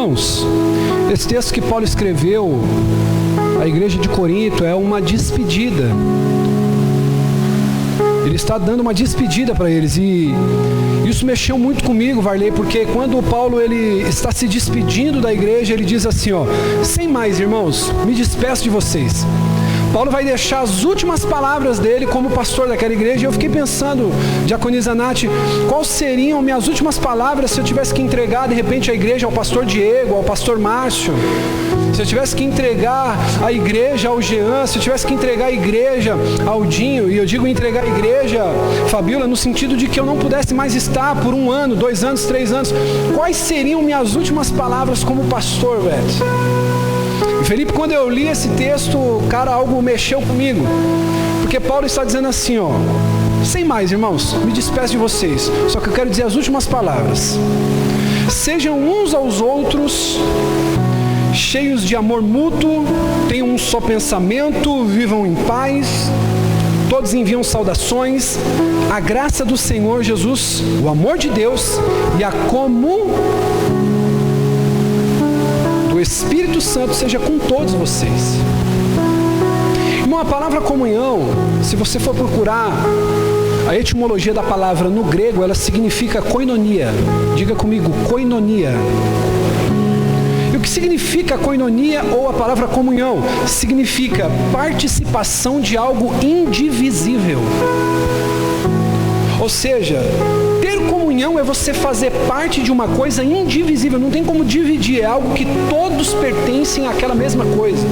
Irmãos, esse texto que Paulo escreveu à igreja de Corinto é uma despedida. Ele está dando uma despedida para eles, e isso mexeu muito comigo, Varley, porque quando Paulo ele está se despedindo da igreja, ele diz assim, sem mais, irmãos, me despeço de vocês. Paulo vai deixar as últimas palavras dele como pastor daquela igreja, e eu fiquei pensando, diaconisa Nath, quais seriam minhas últimas palavras se eu tivesse que entregar de repente a igreja ao pastor Diego, ao pastor Márcio, se eu tivesse que entregar a igreja ao Jean, se eu tivesse que entregar a igreja ao Dinho, e eu digo entregar a igreja, Fabíola, no sentido de que eu não pudesse mais estar por 1 ano, 2 anos, 3 anos, quais seriam minhas últimas palavras como pastor, velho? Felipe, quando eu li esse texto, cara, algo mexeu comigo, porque Paulo está dizendo assim, sem mais, irmãos, me despeço de vocês, só que eu quero dizer as últimas palavras. Sejam uns aos outros cheios de amor mútuo, tenham um só pensamento, vivam em paz, todos enviam saudações, a graça do Senhor Jesus, o amor de Deus e a comunhão o Espírito Santo seja com todos vocês. Irmão, a palavra comunhão, se você for procurar a etimologia da palavra no grego, ela significa koinonia. Diga comigo, koinonia. E o que significa koinonia ou a palavra comunhão? Significa participação de algo indivisível. Ou seja, ter comunhão é você fazer parte de uma coisa indivisível, não tem como dividir, é algo que todos pertencem àquela mesma coisa.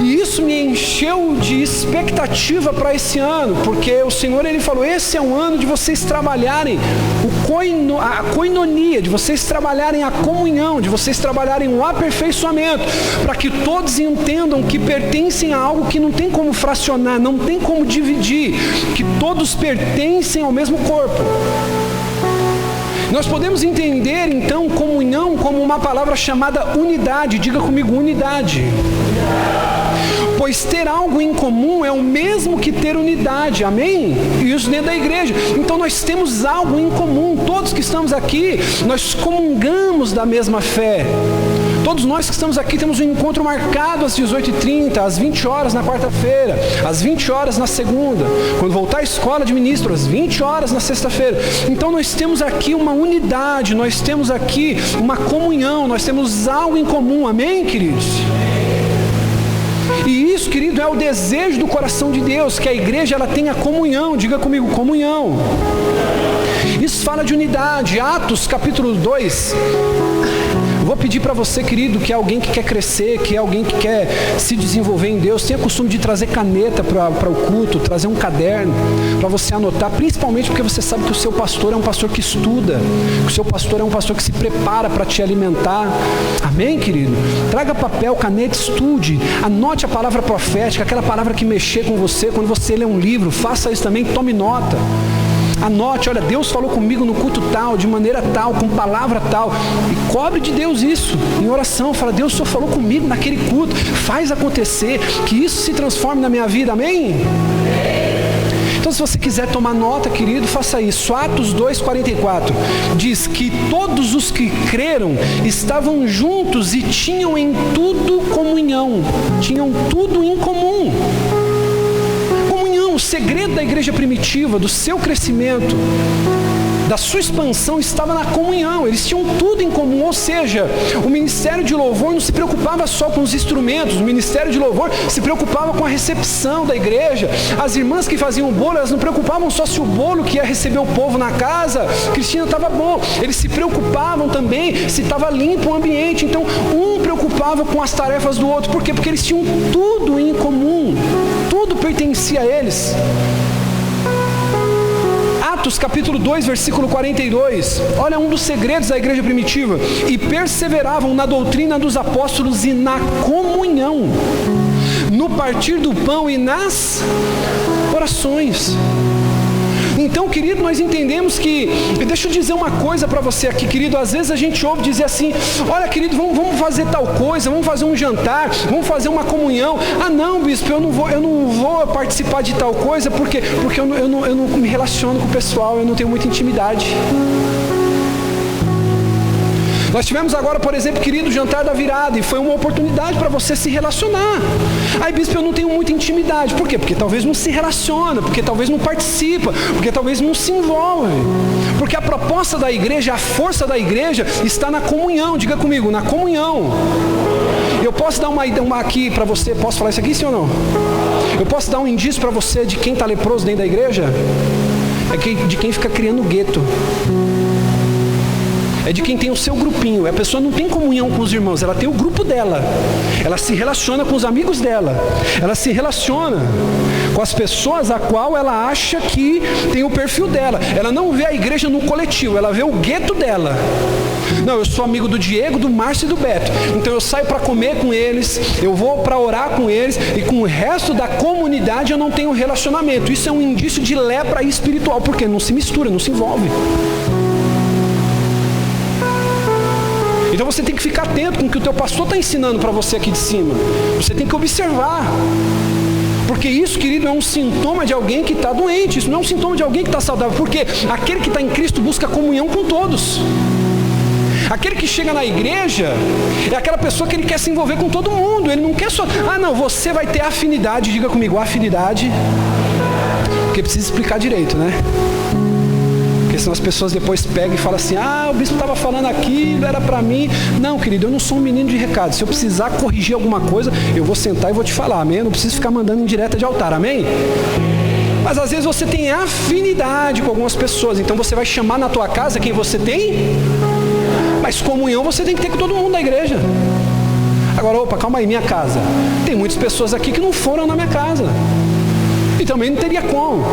E isso me encheu de expectativa para esse ano, porque o Senhor ele falou, esse é um ano de vocês trabalharem a koinonia, de vocês trabalharem a comunhão, de vocês trabalharem o aperfeiçoamento, para que todos entendam que pertencem a algo que não tem como fracionar, não tem como dividir, que todos pertencem ao mesmo corpo. Nós podemos entender então comunhão como uma palavra chamada unidade. Diga comigo, unidade. Pois ter algo em comum é o mesmo que ter unidade, amém? E isso dentro da igreja. Então nós temos algo em comum, todos que estamos aqui, nós comungamos da mesma fé. Todos nós que estamos aqui temos um encontro marcado às 18h30, às 20 horas na quarta-feira, às 20 horas na segunda, quando voltar à escola de ministro, às 20 horas na sexta-feira. Então nós temos aqui uma unidade, nós temos aqui uma comunhão, nós temos algo em comum, amém, queridos? E isso, querido, é o desejo do coração de Deus, que a igreja ela tenha comunhão. Diga comigo, comunhão. Isso fala de unidade. Atos capítulo 2. Vou pedir para você, querido, que é alguém que quer crescer, que é alguém que quer se desenvolver em Deus, tenha costume de trazer caneta para o culto, trazer um caderno para você anotar, principalmente porque você sabe que o seu pastor é um pastor que estuda, que o seu pastor é um pastor que se prepara para te alimentar. Amém, querido? Traga papel, caneta, estude, anote a palavra profética, aquela palavra que mexer com você, quando você lê um livro, faça isso também, tome nota. Anote, olha, Deus falou comigo no culto tal, de maneira tal, com palavra tal, e cobre de Deus isso, em oração, fala, Deus só falou comigo naquele culto, faz acontecer, que isso se transforme na minha vida, amém? Então se você quiser tomar nota, querido, faça isso. Atos 2,44, diz que todos os que creram estavam juntos e tinham em tudo comunhão, tinham tudo em comum. O segredo da igreja primitiva, do seu crescimento, da sua expansão, estava na comunhão. Eles tinham tudo em comum, ou seja, o ministério de louvor não se preocupava só com os instrumentos, o ministério de louvor se preocupava com a recepção da igreja. As irmãs que faziam o bolo, elas não preocupavam só se o bolo que ia receber o povo na casa, Cristina, estava bom. Eles se preocupavam também se estava limpo o ambiente. Então, um preocupava com as tarefas do outro. Por quê? Porque eles tinham tudo em comum. Tudo pertencia a eles. Atos capítulo 2, versículo 42. Olha um dos segredos da igreja primitiva. E perseveravam na doutrina dos apóstolos e na comunhão, no partir do pão e nas orações. Então, querido, nós entendemos que, e deixa eu dizer uma coisa para você aqui, querido, às vezes a gente ouve dizer assim, olha, querido, vamos fazer tal coisa, vamos fazer um jantar, vamos fazer uma comunhão. Ah, não, bispo, eu não vou participar de tal coisa, porque eu não me relaciono com o pessoal, eu não tenho muita intimidade. Nós tivemos agora, por exemplo, querido, o jantar da virada, e foi uma oportunidade para você se relacionar. Aí, bispo, eu não tenho muita intimidade. Por quê? Porque talvez não se relaciona, porque talvez não participa, porque talvez não se envolve. Porque a proposta da igreja, a força da igreja está na comunhão. Diga comigo, na comunhão. Eu posso dar uma aqui para você, posso falar isso aqui, sim ou não? Eu posso dar um indício para você de quem está leproso dentro da igreja? É de quem fica criando gueto. É de quem tem o seu grupinho. A pessoa não tem comunhão com os irmãos, ela tem o grupo dela. Ela se relaciona com os amigos dela. Ela se relaciona com as pessoas a qual ela acha que tem o perfil dela. Ela não vê a igreja no coletivo, ela vê o gueto dela. Não, eu sou amigo do Diego, do Márcio e do Beto. Então eu saio para comer com eles, eu vou para orar com eles, e com o resto da comunidade eu não tenho relacionamento. Isso é um indício de lepra espiritual, porque não se mistura, não se envolve. Então você tem que ficar atento com o que o teu pastor está ensinando para você aqui de cima. Você tem que observar. Porque isso, querido, é um sintoma de alguém que está doente. Isso não é um sintoma de alguém que está saudável. Porque aquele que está em Cristo busca comunhão com todos. Aquele que chega na igreja é aquela pessoa que ele quer se envolver com todo mundo. Ele não quer só... não, você vai ter afinidade. Diga comigo, afinidade. Porque precisa explicar direito, né? Porque senão as pessoas depois pegam e falam assim, o bispo estava falando aquilo, era para mim. Não, querido, eu não sou um menino de recado. Se eu precisar corrigir alguma coisa, eu vou sentar e vou te falar, amém? Eu não preciso ficar mandando em direta de altar, amém? Mas às vezes você tem afinidade com algumas pessoas, então você vai chamar na tua casa quem você tem, mas comunhão você tem que ter com todo mundo da igreja. Agora, opa, calma aí, minha casa. Tem muitas pessoas aqui que não foram na minha casa. E também não teria como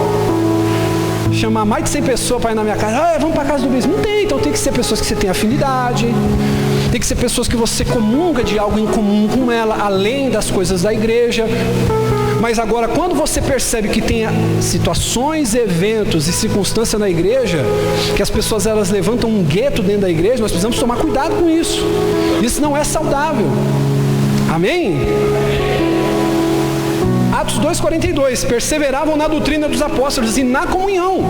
chamar mais de 100 pessoas para ir na minha casa. Vamos para a casa do bispo. Não tem, então tem que ser pessoas que você tem afinidade. Tem que ser pessoas que você comunga de algo em comum com ela, além das coisas da igreja. Mas agora, quando você percebe que tem situações, eventos e circunstâncias na igreja, que as pessoas elas levantam um gueto dentro da igreja, nós precisamos tomar cuidado com isso. Isso não é saudável. Amém? Atos 2,42, perseveravam na doutrina dos apóstolos e na comunhão.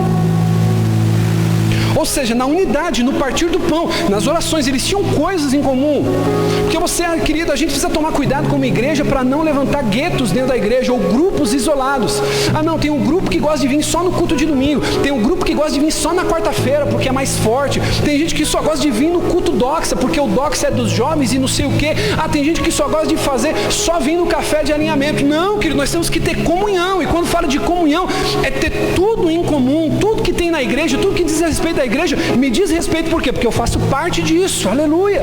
Ou seja, na unidade, no partir do pão, nas orações, eles tinham coisas em comum. Porque você, querido, a gente precisa tomar cuidado como igreja para não levantar guetos dentro da igreja ou grupos isolados. Não, tem um grupo que gosta de vir só no culto de domingo, tem um grupo que gosta de vir só na quarta-feira porque é mais forte, tem gente que só gosta de vir no culto doxa porque o doxa é dos jovens e não sei o quê. Tem gente que só gosta de fazer só vir no café de alinhamento. Não, querido, nós temos que ter comunhão, e quando fala de comunhão, é ter tudo em comum, tudo que tem na igreja, tudo que diz respeito à igreja, me diz respeito. Por quê? Porque eu faço parte disso. Aleluia.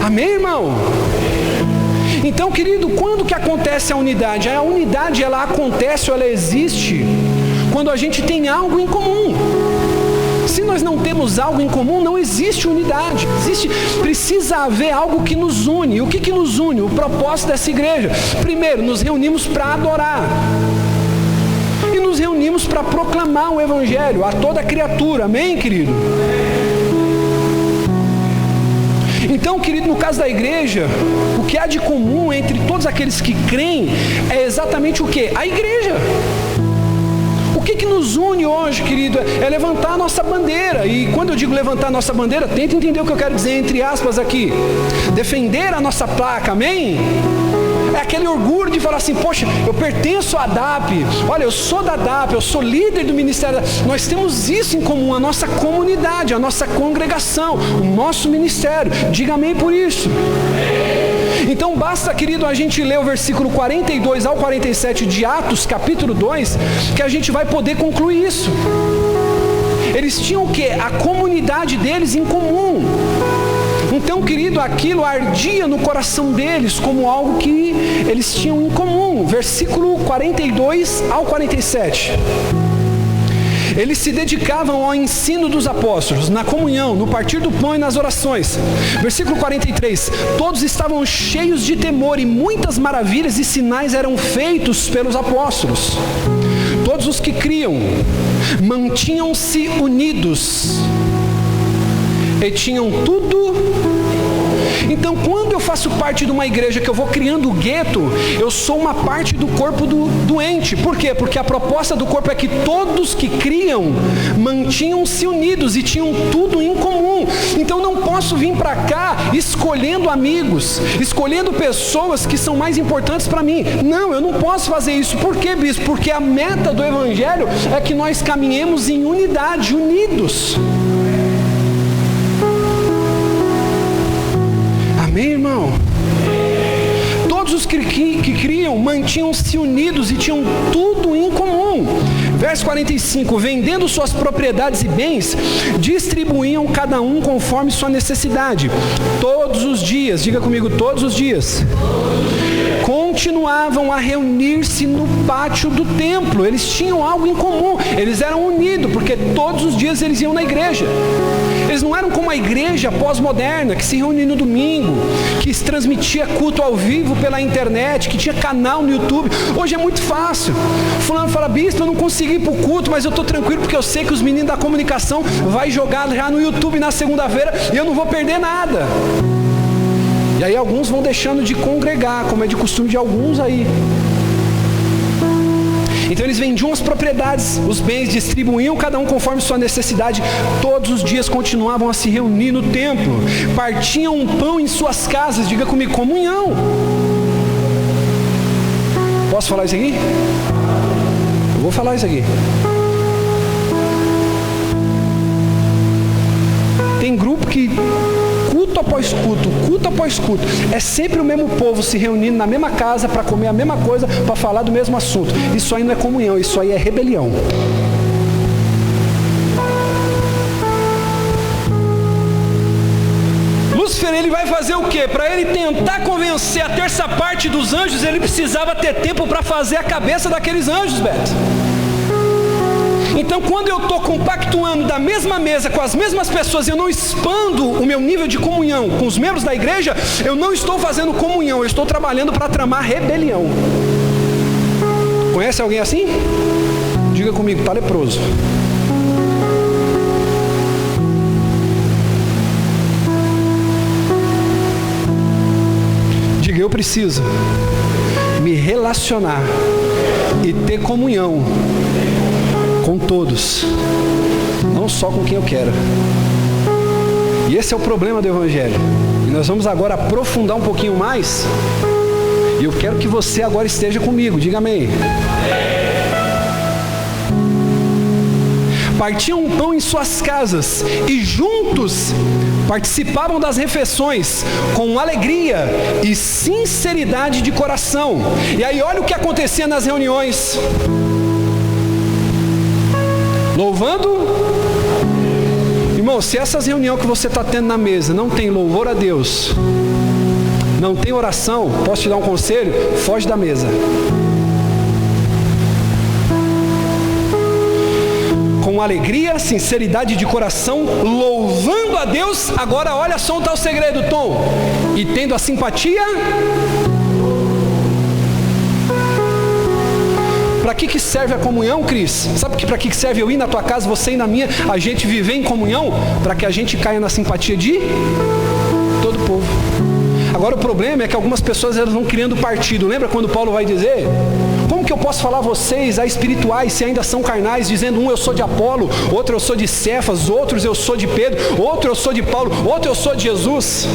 Amém, irmão? Então, querido, quando que acontece a unidade? A unidade, ela acontece ou ela existe quando a gente tem algo em comum. Se nós não temos algo em comum, não existe unidade. Precisa haver algo que nos une. E o que nos une? O propósito dessa igreja. Primeiro, nos reunimos para adorar. E nos reunimos para proclamar o evangelho a toda criatura. Amém, querido? Então, querido, no caso da igreja, o que há de comum entre todos aqueles que creem é exatamente o quê? A igreja. O que nos une hoje, querido, é levantar a nossa bandeira. E quando eu digo levantar a nossa bandeira, tenta entender o que eu quero dizer entre aspas aqui. Defender a nossa placa, amém? É aquele orgulho de falar assim, poxa, eu pertenço à DAP, olha, eu sou da DAP, eu sou líder do ministério. Nós temos isso em comum, a nossa comunidade, a nossa congregação, o nosso ministério. Diga amém por isso. Então basta, querido, a gente ler o versículo 42 ao 47 de Atos, capítulo 2, que a gente vai poder concluir isso. Eles tinham o quê? A comunidade deles em comum. Então, querido, aquilo ardia no coração deles como algo que eles tinham em comum. Versículo 42 ao 47. Eles se dedicavam ao ensino dos apóstolos, na comunhão, no partir do pão e nas orações. Versículo 43. Todos estavam cheios de temor e muitas maravilhas e sinais eram feitos pelos apóstolos. Todos os que criam mantinham-se unidos e tinham tudo. Então, quando eu faço parte de uma igreja que eu vou criando o gueto, eu sou uma parte do corpo do doente. Por quê? Porque a proposta do corpo é que todos que criam mantinham-se unidos e tinham tudo em comum. comum. Então não posso vir para cá escolhendo amigos, escolhendo pessoas que são mais importantes para mim. Não, eu não posso fazer isso. Por quê, bispo? Porque a meta do Evangelho é que nós caminhemos em unidade, unidos. Amém, irmão? Todos os que criam mantinham-se unidos e tinham tudo em comum. Verso 45, vendendo suas propriedades e bens, distribuíam cada um conforme sua necessidade. Todos os dias, diga comigo, todos os dias, continuavam a reunir-se no pátio do templo. Eles tinham algo em comum, eles eram unidos, porque todos os dias eles iam na igreja. Eles não eram como a igreja pós-moderna, que se reunia no domingo, que se transmitia culto ao vivo pela internet, que tinha canal no YouTube. Hoje é muito fácil. Fulano fala, bispo, eu não consegui ir para o culto, mas eu estou tranquilo, porque eu sei que os meninos da comunicação vão jogar já no YouTube na segunda-feira, e eu não vou perder nada. E aí alguns vão deixando de congregar, como é de costume de alguns aí. Então eles vendiam as propriedades, os bens, distribuíam cada um conforme sua necessidade. Todos os dias continuavam a se reunir no templo. Partiam um pão em suas casas. Diga comigo, comunhão. Posso falar isso aqui? Eu vou falar isso aqui. Tem grupo que culto após culto, é sempre o mesmo povo se reunindo na mesma casa para comer a mesma coisa, para falar do mesmo assunto. Isso aí não é comunhão, isso aí é rebelião. Lúcifer, ele vai fazer o quê? Para ele tentar convencer a terça parte dos anjos, ele precisava ter tempo para fazer a cabeça daqueles anjos, Beto. Então, quando eu estou compactuando da mesma mesa com as mesmas pessoas, eu não expando o meu nível de comunhão com os membros da igreja, eu não estou fazendo comunhão, eu estou trabalhando para tramar rebelião. Conhece alguém assim? Diga comigo, está leproso. Diga, eu preciso me relacionar e ter comunhão com todos, não só com quem eu quero. E esse é o problema do Evangelho. E nós vamos agora aprofundar um pouquinho mais. E eu quero que você agora esteja comigo. Diga amém. Partiam um pão em suas casas e juntos participavam das refeições com alegria e sinceridade de coração. E aí olha o que acontecia nas reuniões. Louvando, irmão, se essas reuniões que você está tendo na mesa não tem louvor a Deus, não tem oração, posso te dar um conselho? Foge da mesa. Com alegria, sinceridade de coração, louvando a Deus. Agora olha só onde está o segredo, Tom. E tendo a simpatia. Para que serve a comunhão, Cris? Sabe para que serve eu ir na tua casa, você ir na minha, a gente viver em comunhão? Para que a gente caia na simpatia de todo o povo. Agora o problema é que algumas pessoas elas vão criando partido. Lembra quando Paulo vai dizer? Como que eu posso falar a vocês, a espirituais, se ainda são carnais, dizendo um eu sou de Apolo, outro eu sou de Cefas, outros eu sou de Pedro, outro eu sou de Paulo, outro eu sou de Jesus?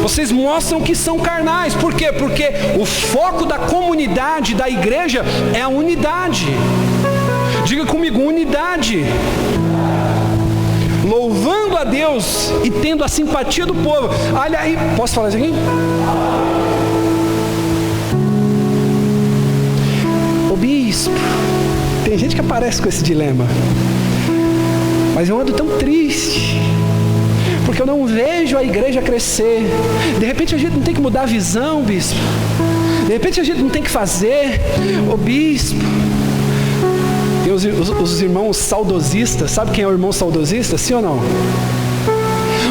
Vocês mostram que são carnais. Por quê? Porque o foco da comunidade, da igreja, é a unidade. Diga comigo, unidade. Louvando a Deus e tendo a simpatia do povo. Olha aí, posso falar isso aqui? Ô bispo, tem gente que aparece com esse dilema. Mas eu ando tão triste, porque eu não vejo a igreja crescer. De repente a gente não tem que mudar a visão, bispo. De repente a gente não tem que fazer. Ô bispo, tem os irmãos saudosistas. Sabe quem é o irmão saudosista? Sim ou não?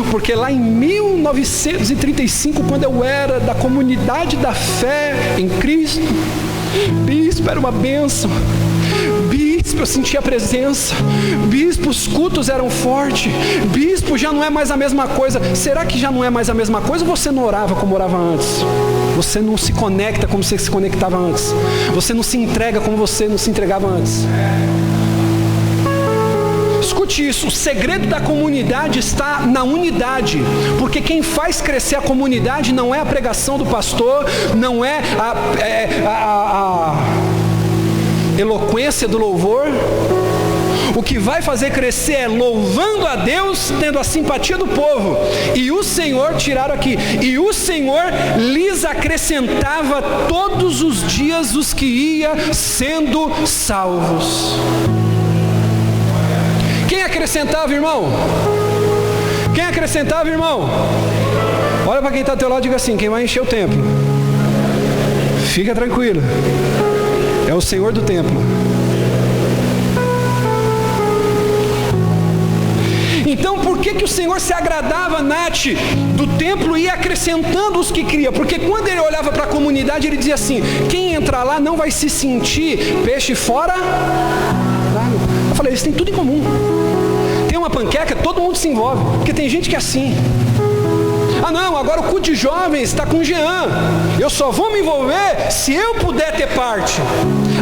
Porque lá em 1935, quando eu era da comunidade da fé em Cristo, bispo, era uma bênção. Bispo, eu sentia a presença. Bispo, os cultos eram fortes. Bispo, já não é mais a mesma coisa. Será que já não é mais a mesma coisa ou você não orava como orava antes? Você não se conecta como você se conectava antes? Você não se entrega como você não se entregava antes? Escute Escute isso, o segredo da comunidade está na unidade, porque quem faz crescer a comunidade não é a pregação do pastor, não é a eloquência do louvor. O que vai fazer crescer é louvando a Deus, tendo a simpatia do povo. E o Senhor, tiraram aqui, e o Senhor lhes acrescentava todos os dias os que ia sendo salvos. Quem acrescentava, irmão? Quem acrescentava, irmão? Olha para quem está ao teu lado e diga assim: quem vai encher o templo? Fica tranquilo, é o Senhor do templo. Então por que o Senhor se agradava, Nath, do templo e ia acrescentando os que cria? Porque quando ele olhava para a comunidade, ele dizia assim: quem entrar lá não vai se sentir peixe fora d'água. Eu falei, eles têm tudo em comum. Tem uma panqueca, todo mundo se envolve, porque tem gente que é assim. Ah não, agora o culto de jovens está com o Jean, eu só vou me envolver se eu puder ter parte.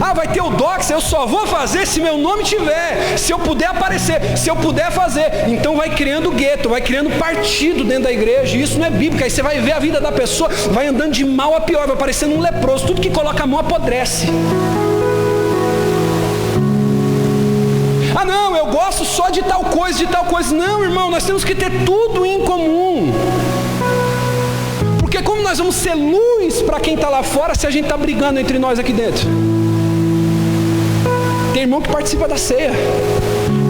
Ah, vai ter o Doxa, eu só vou fazer se meu nome tiver, se eu puder aparecer, se eu puder fazer. Então vai criando gueto, vai criando partido dentro da igreja, e isso não é bíblico. Aí você vai ver a vida da pessoa, vai andando de mal a pior, vai parecendo um leproso, tudo que coloca a mão apodrece. Ah não, eu gosto só de tal coisa, de tal coisa. Não, irmão, nós temos que ter tudo em comum. Porque como nós vamos ser luz para quem está lá fora se a gente está brigando entre nós aqui dentro? Tem irmão que participa da ceia,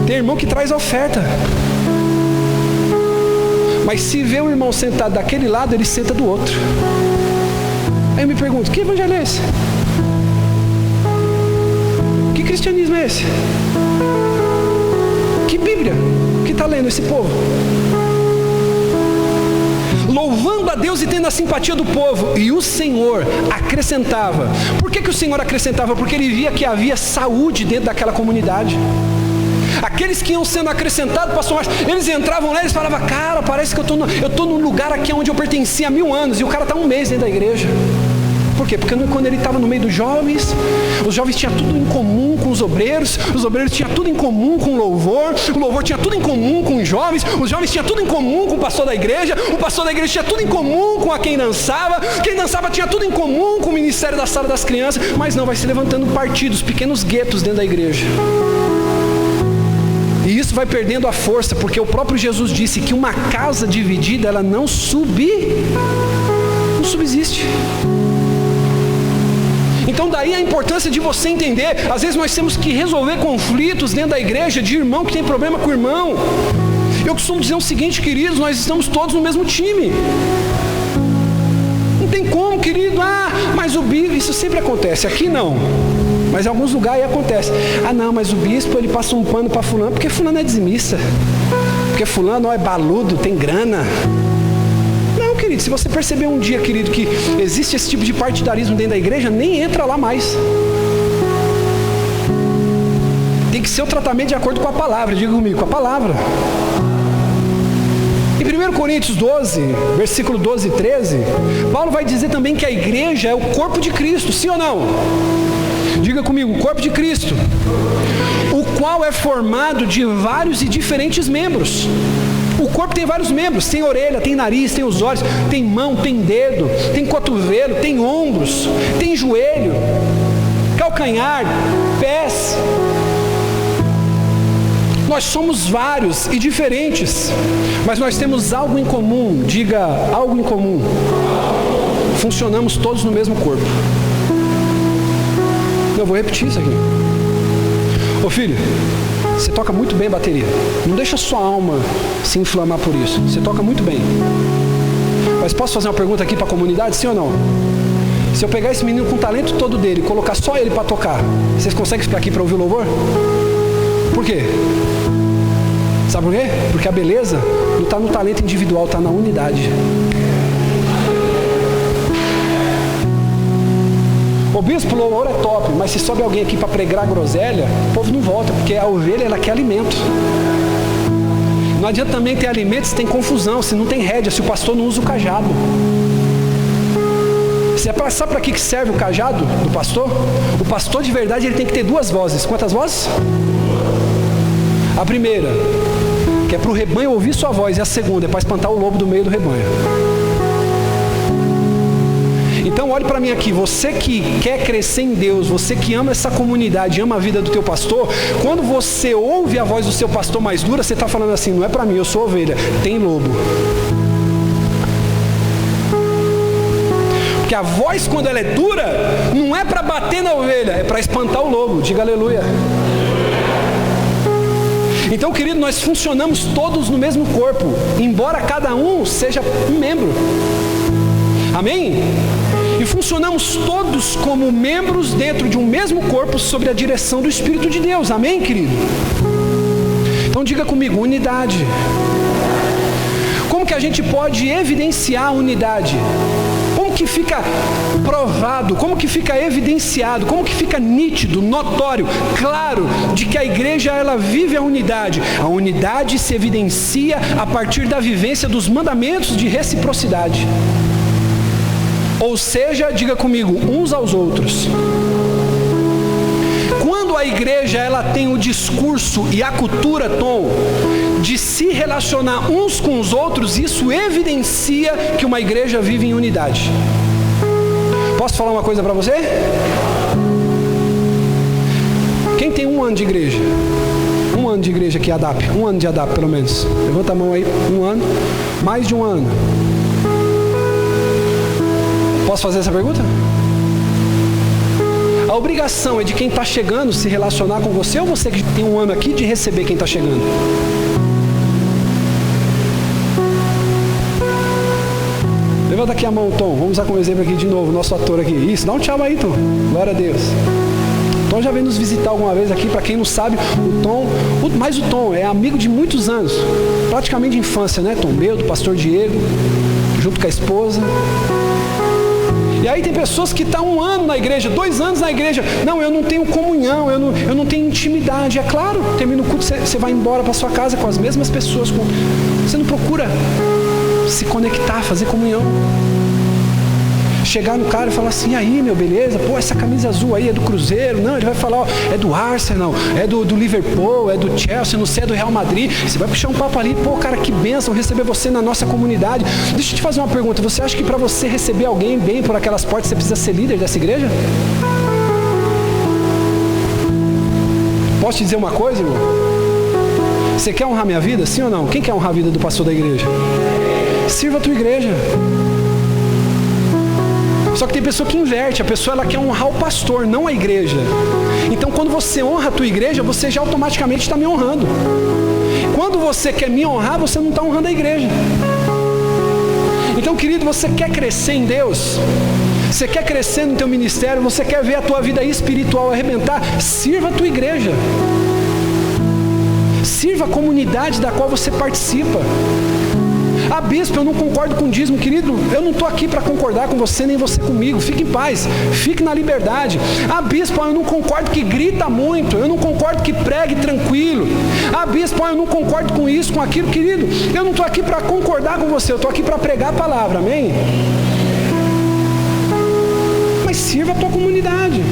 tem irmão que traz a oferta, mas se vê o irmão sentado daquele lado, ele senta do outro. Aí eu me pergunto, que evangelho é esse? Que cristianismo é esse? Que Bíblia que está lendo esse povo? Louvando a Deus e tendo a simpatia do povo. E o Senhor acrescentava. Por que o Senhor acrescentava? Porque Ele via que havia saúde dentro daquela comunidade. Aqueles que iam sendo acrescentados, pastor Márcio, eles entravam lá e eles falavam: cara, parece que eu estou num lugar aqui onde eu pertencia há 1000 anos. E o cara está 1 mês dentro da igreja. Por quê? Porque quando ele estava no meio dos jovens, os jovens tinham tudo em comum com os obreiros tinham tudo em comum com o louvor tinha tudo em comum com os jovens tinham tudo em comum com o pastor da igreja tinha tudo em comum com quem dançava tinha tudo em comum com o ministério da sala das crianças, mas não, vai se levantando partidos, pequenos guetos dentro da igreja. E isso vai perdendo a força, porque o próprio Jesus disse que uma casa dividida, ela não subsiste. Então daí a importância de você entender, às vezes nós temos que resolver conflitos dentro da igreja, de irmão que tem problema com irmão. Eu costumo dizer o seguinte, queridos, nós estamos todos no mesmo time. Não tem como, querido, mas o bispo, isso sempre acontece, aqui não, mas em alguns lugares acontece. Não, mas o bispo, ele passa um pano para fulano, porque fulano é dizimista, porque fulano é baludo, tem grana. Querido, se você perceber um dia, querido, que existe esse tipo de partidarismo dentro da igreja, nem entra lá mais. Tem que ser o tratamento de acordo com a palavra, diga comigo, com a palavra. Em 1 Coríntios 12, versículo 12 e 13, Paulo vai dizer também que a igreja é o corpo de Cristo, sim ou não? Diga comigo, o corpo de Cristo, o qual é formado de vários e diferentes membros. O corpo tem vários membros, tem orelha, tem nariz, tem os olhos, tem mão, tem dedo, tem cotovelo, tem ombros, tem joelho, calcanhar, pés. Nós somos vários e diferentes, mas nós temos algo em comum, diga algo em comum. Funcionamos todos no mesmo corpo. Eu vou repetir isso aqui. Ô filho, você toca muito bem a bateria. Não deixa sua alma se inflamar por isso. Você toca muito bem. Mas posso fazer uma pergunta aqui para a comunidade, sim ou não? Se eu pegar esse menino com o talento todo dele e colocar só ele para tocar, vocês conseguem ficar aqui para ouvir o louvor? Por quê? Sabe por quê? Porque a beleza não está no talento individual, está na unidade. O bispo, o louvor é top, mas se sobe alguém aqui para pregar groselha, o povo não volta, porque a ovelha, ela quer alimento. Não adianta também ter alimento se tem confusão, se não tem rédea, se o pastor não usa o cajado. Sabe para que serve o cajado do pastor? O pastor de verdade, ele tem que ter 2 vozes. Quantas vozes? A primeira, que é para o rebanho ouvir sua voz, e a segunda é para espantar o lobo do meio do rebanho. Então olhe para mim aqui, você que quer crescer em Deus, você que ama essa comunidade, ama a vida do teu pastor, quando você ouve a voz do seu pastor mais dura, você está falando assim, não é para mim, eu sou ovelha, tem lobo. Porque a voz, quando ela é dura, não é para bater na ovelha, é para espantar o lobo. Diga aleluia. Então, querido, nós funcionamos todos no mesmo corpo, embora cada um seja um membro. Amém? E funcionamos todos como membros dentro de um mesmo corpo, sob a direção do Espírito de Deus. Amém, querido? Então diga comigo, unidade. Como que a gente pode evidenciar a unidade? Como que fica provado, como que fica evidenciado, como que fica nítido, notório, claro, de que a igreja ela vive a unidade? A unidade se evidencia a partir da vivência dos mandamentos de reciprocidade. Ou seja, diga comigo, uns aos outros. Quando a igreja ela tem o discurso e a cultura, Tom, de se relacionar uns com os outros, isso evidencia que uma igreja vive em unidade. Posso falar uma coisa para você? Quem tem 1 ano de igreja? 1 ano de igreja aqui, ADAP. 1 ano de ADAP, pelo menos. Levanta a mão aí. 1 ano. Mais de 1 ano. Posso fazer essa pergunta? A obrigação é de quem está chegando se relacionar com você, ou você que tem 1 ano aqui de receber quem está chegando? Levanta aqui a mão, Tom. Vamos usar como exemplo aqui de novo, nosso ator aqui. Isso, dá um tchau aí, Tom. Glória a Deus. Tom já veio nos visitar alguma vez aqui. Para quem não sabe, o Tom é amigo de muitos anos. Praticamente de infância, né, Tom? Meu, do pastor Diego, junto com a esposa. E aí tem pessoas que estão 1 ano na igreja, 2 anos na igreja. Não, eu não tenho comunhão, eu não tenho intimidade. É claro, termina o culto, você vai embora para sua casa com as mesmas pessoas. Você não procura se conectar, fazer comunhão. Chegar no cara e falar assim, e aí, meu, beleza? Pô, essa camisa azul aí é do Cruzeiro. Não, ele vai falar, ó, é do Arsenal, é do Liverpool, é do Chelsea, não sei, é do Real Madrid. Você vai puxar um papo ali, pô, cara, que bênção receber você na nossa comunidade. Deixa eu te fazer uma pergunta, você acha que para você receber alguém bem por aquelas portas, você precisa ser líder dessa igreja? Posso te dizer uma coisa, irmão? Você quer honrar minha vida, sim ou não? Quem quer honrar a vida do pastor da igreja? Sirva a tua igreja. Só que tem pessoa que inverte, a pessoa ela quer honrar o pastor, não a igreja. Então quando você honra a tua igreja, você já automaticamente está me honrando. Quando você quer me honrar, você não está honrando a igreja. Então, querido, você quer crescer em Deus? Você quer crescer no teu ministério? Você quer ver a tua vida espiritual arrebentar? Sirva a tua igreja. Sirva a comunidade da qual você participa. Ah, bispo, eu não concordo com o dízimo, querido, eu não estou aqui para concordar com você, nem você comigo, fique em paz, fique na liberdade. Ah, bispo, eu não concordo que grita muito, eu não concordo que pregue tranquilo. Ah, bispo, eu não concordo com isso, com aquilo, querido, eu não estou aqui para concordar com você, eu estou aqui para pregar a palavra, amém? Mas sirva a tua comunidade.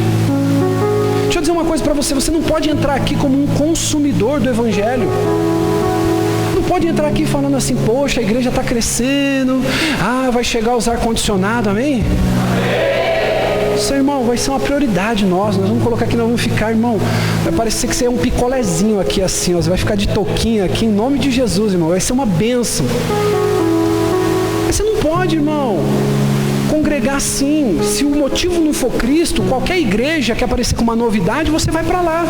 Deixa eu dizer uma coisa para você, você não pode entrar aqui como um consumidor do evangelho. Pode entrar aqui falando assim, poxa, a igreja está crescendo, vai chegar os ar-condicionado, amém? Seu irmão, vai ser uma prioridade nós vamos colocar aqui, nós vamos ficar, irmão, vai parecer que você é um picolézinho aqui assim, ó, você vai ficar de touquinha aqui, em nome de Jesus, irmão, vai ser uma bênção. Mas você não pode, irmão, congregar assim, se o motivo não for Cristo, qualquer igreja que aparecer com uma novidade, você vai para lá.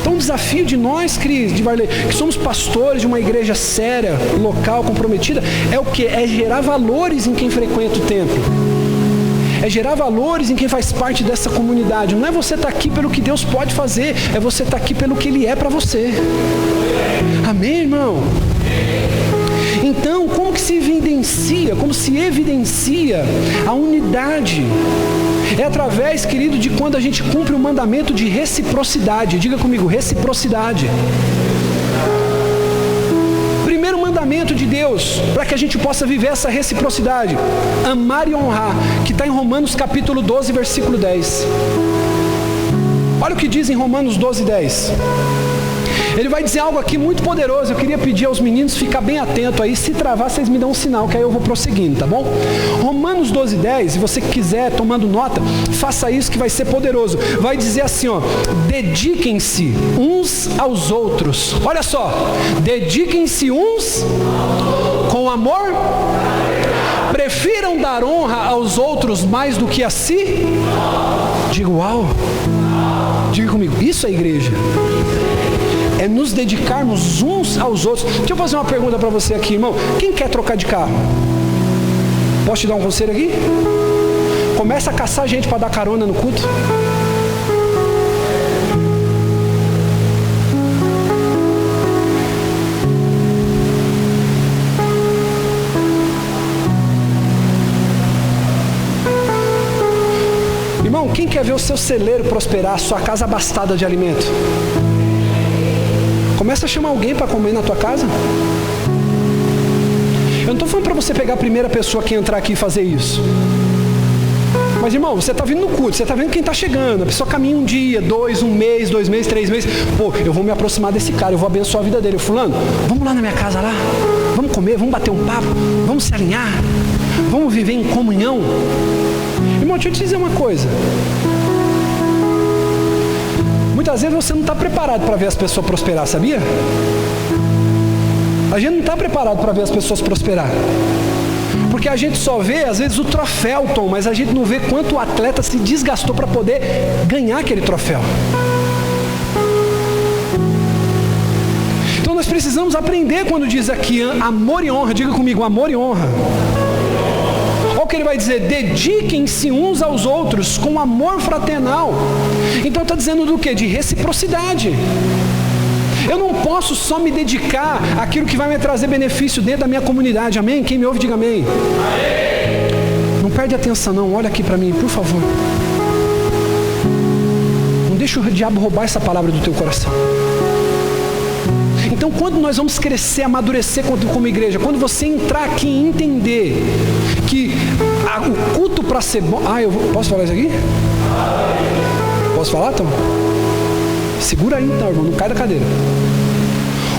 Então o desafio de nós, Cris, de Varley, que somos pastores de uma igreja séria, local, comprometida, é o quê? É gerar valores em quem frequenta o templo. É gerar valores em quem faz parte dessa comunidade. Não é você estar aqui pelo que Deus pode fazer, é você estar aqui pelo que Ele é para você. Amém, irmão? Então, como que se evidencia a unidade? É através, querido, de quando a gente cumpre o mandamento de reciprocidade. Diga comigo, reciprocidade. Primeiro mandamento de Deus, para que a gente possa viver essa reciprocidade. Amar e honrar, que está em Romanos capítulo 12, versículo 10. Olha o que diz em Romanos 12, 10. Ele vai dizer algo aqui muito poderoso. Eu queria pedir aos meninos ficar bem atento aí. Se travar, vocês me dão um sinal, que aí eu vou prosseguindo, tá bom? Romanos 12:10, se você quiser, tomando nota, faça isso que vai ser poderoso. Vai dizer assim, ó: dediquem-se uns aos outros. Olha só, dediquem-se uns com amor. Prefiram dar honra aos outros mais do que a si. Diga uau. Diga comigo, isso é igreja. É nos dedicarmos uns aos outros. Deixa eu fazer uma pergunta para você aqui, irmão. Quem quer trocar de carro? Posso te dar um conselho aqui? Começa a caçar gente para dar carona no culto. Irmão, quem quer ver o seu celeiro prosperar, a sua casa abastada de alimento? Começa a chamar alguém para comer na tua casa. Eu não estou falando para você pegar a primeira pessoa que entrar aqui e fazer isso. Mas, irmão, você está vindo no culto, você está vendo quem está chegando. A pessoa caminha um dia, 2, 1 mês, 2 meses, 3 meses. Pô, eu vou me aproximar desse cara, eu vou abençoar a vida dele. Fulano, vamos lá na minha casa lá. Vamos comer, vamos bater um papo, vamos se alinhar. Vamos viver em comunhão. Irmão, deixa eu te dizer uma coisa. Muitas vezes você não está preparado para ver as pessoas prosperar, sabia? A gente não está preparado para ver as pessoas prosperar. Porque a gente só vê, às vezes, o troféu, Tom, mas a gente não vê quanto o atleta se desgastou para poder ganhar aquele troféu. Então nós precisamos aprender quando diz aqui amor e honra. Diga comigo, amor e honra. Olha o que ele vai dizer: dediquem-se uns aos outros com amor fraternal. Então está dizendo do quê? De reciprocidade. Eu não posso só me dedicar àquilo que vai me trazer benefício dentro da minha comunidade. Amém? Quem me ouve, diga amém. Amém. Não perde atenção não, olha aqui para mim, por favor. Não deixa o diabo roubar essa palavra do teu coração. Então, quando nós vamos crescer, amadurecer como igreja, quando você entrar aqui e entender que o culto para ser bom... posso falar isso aqui? Posso falar, Tom? Segura aí então, irmão, não cai da cadeira.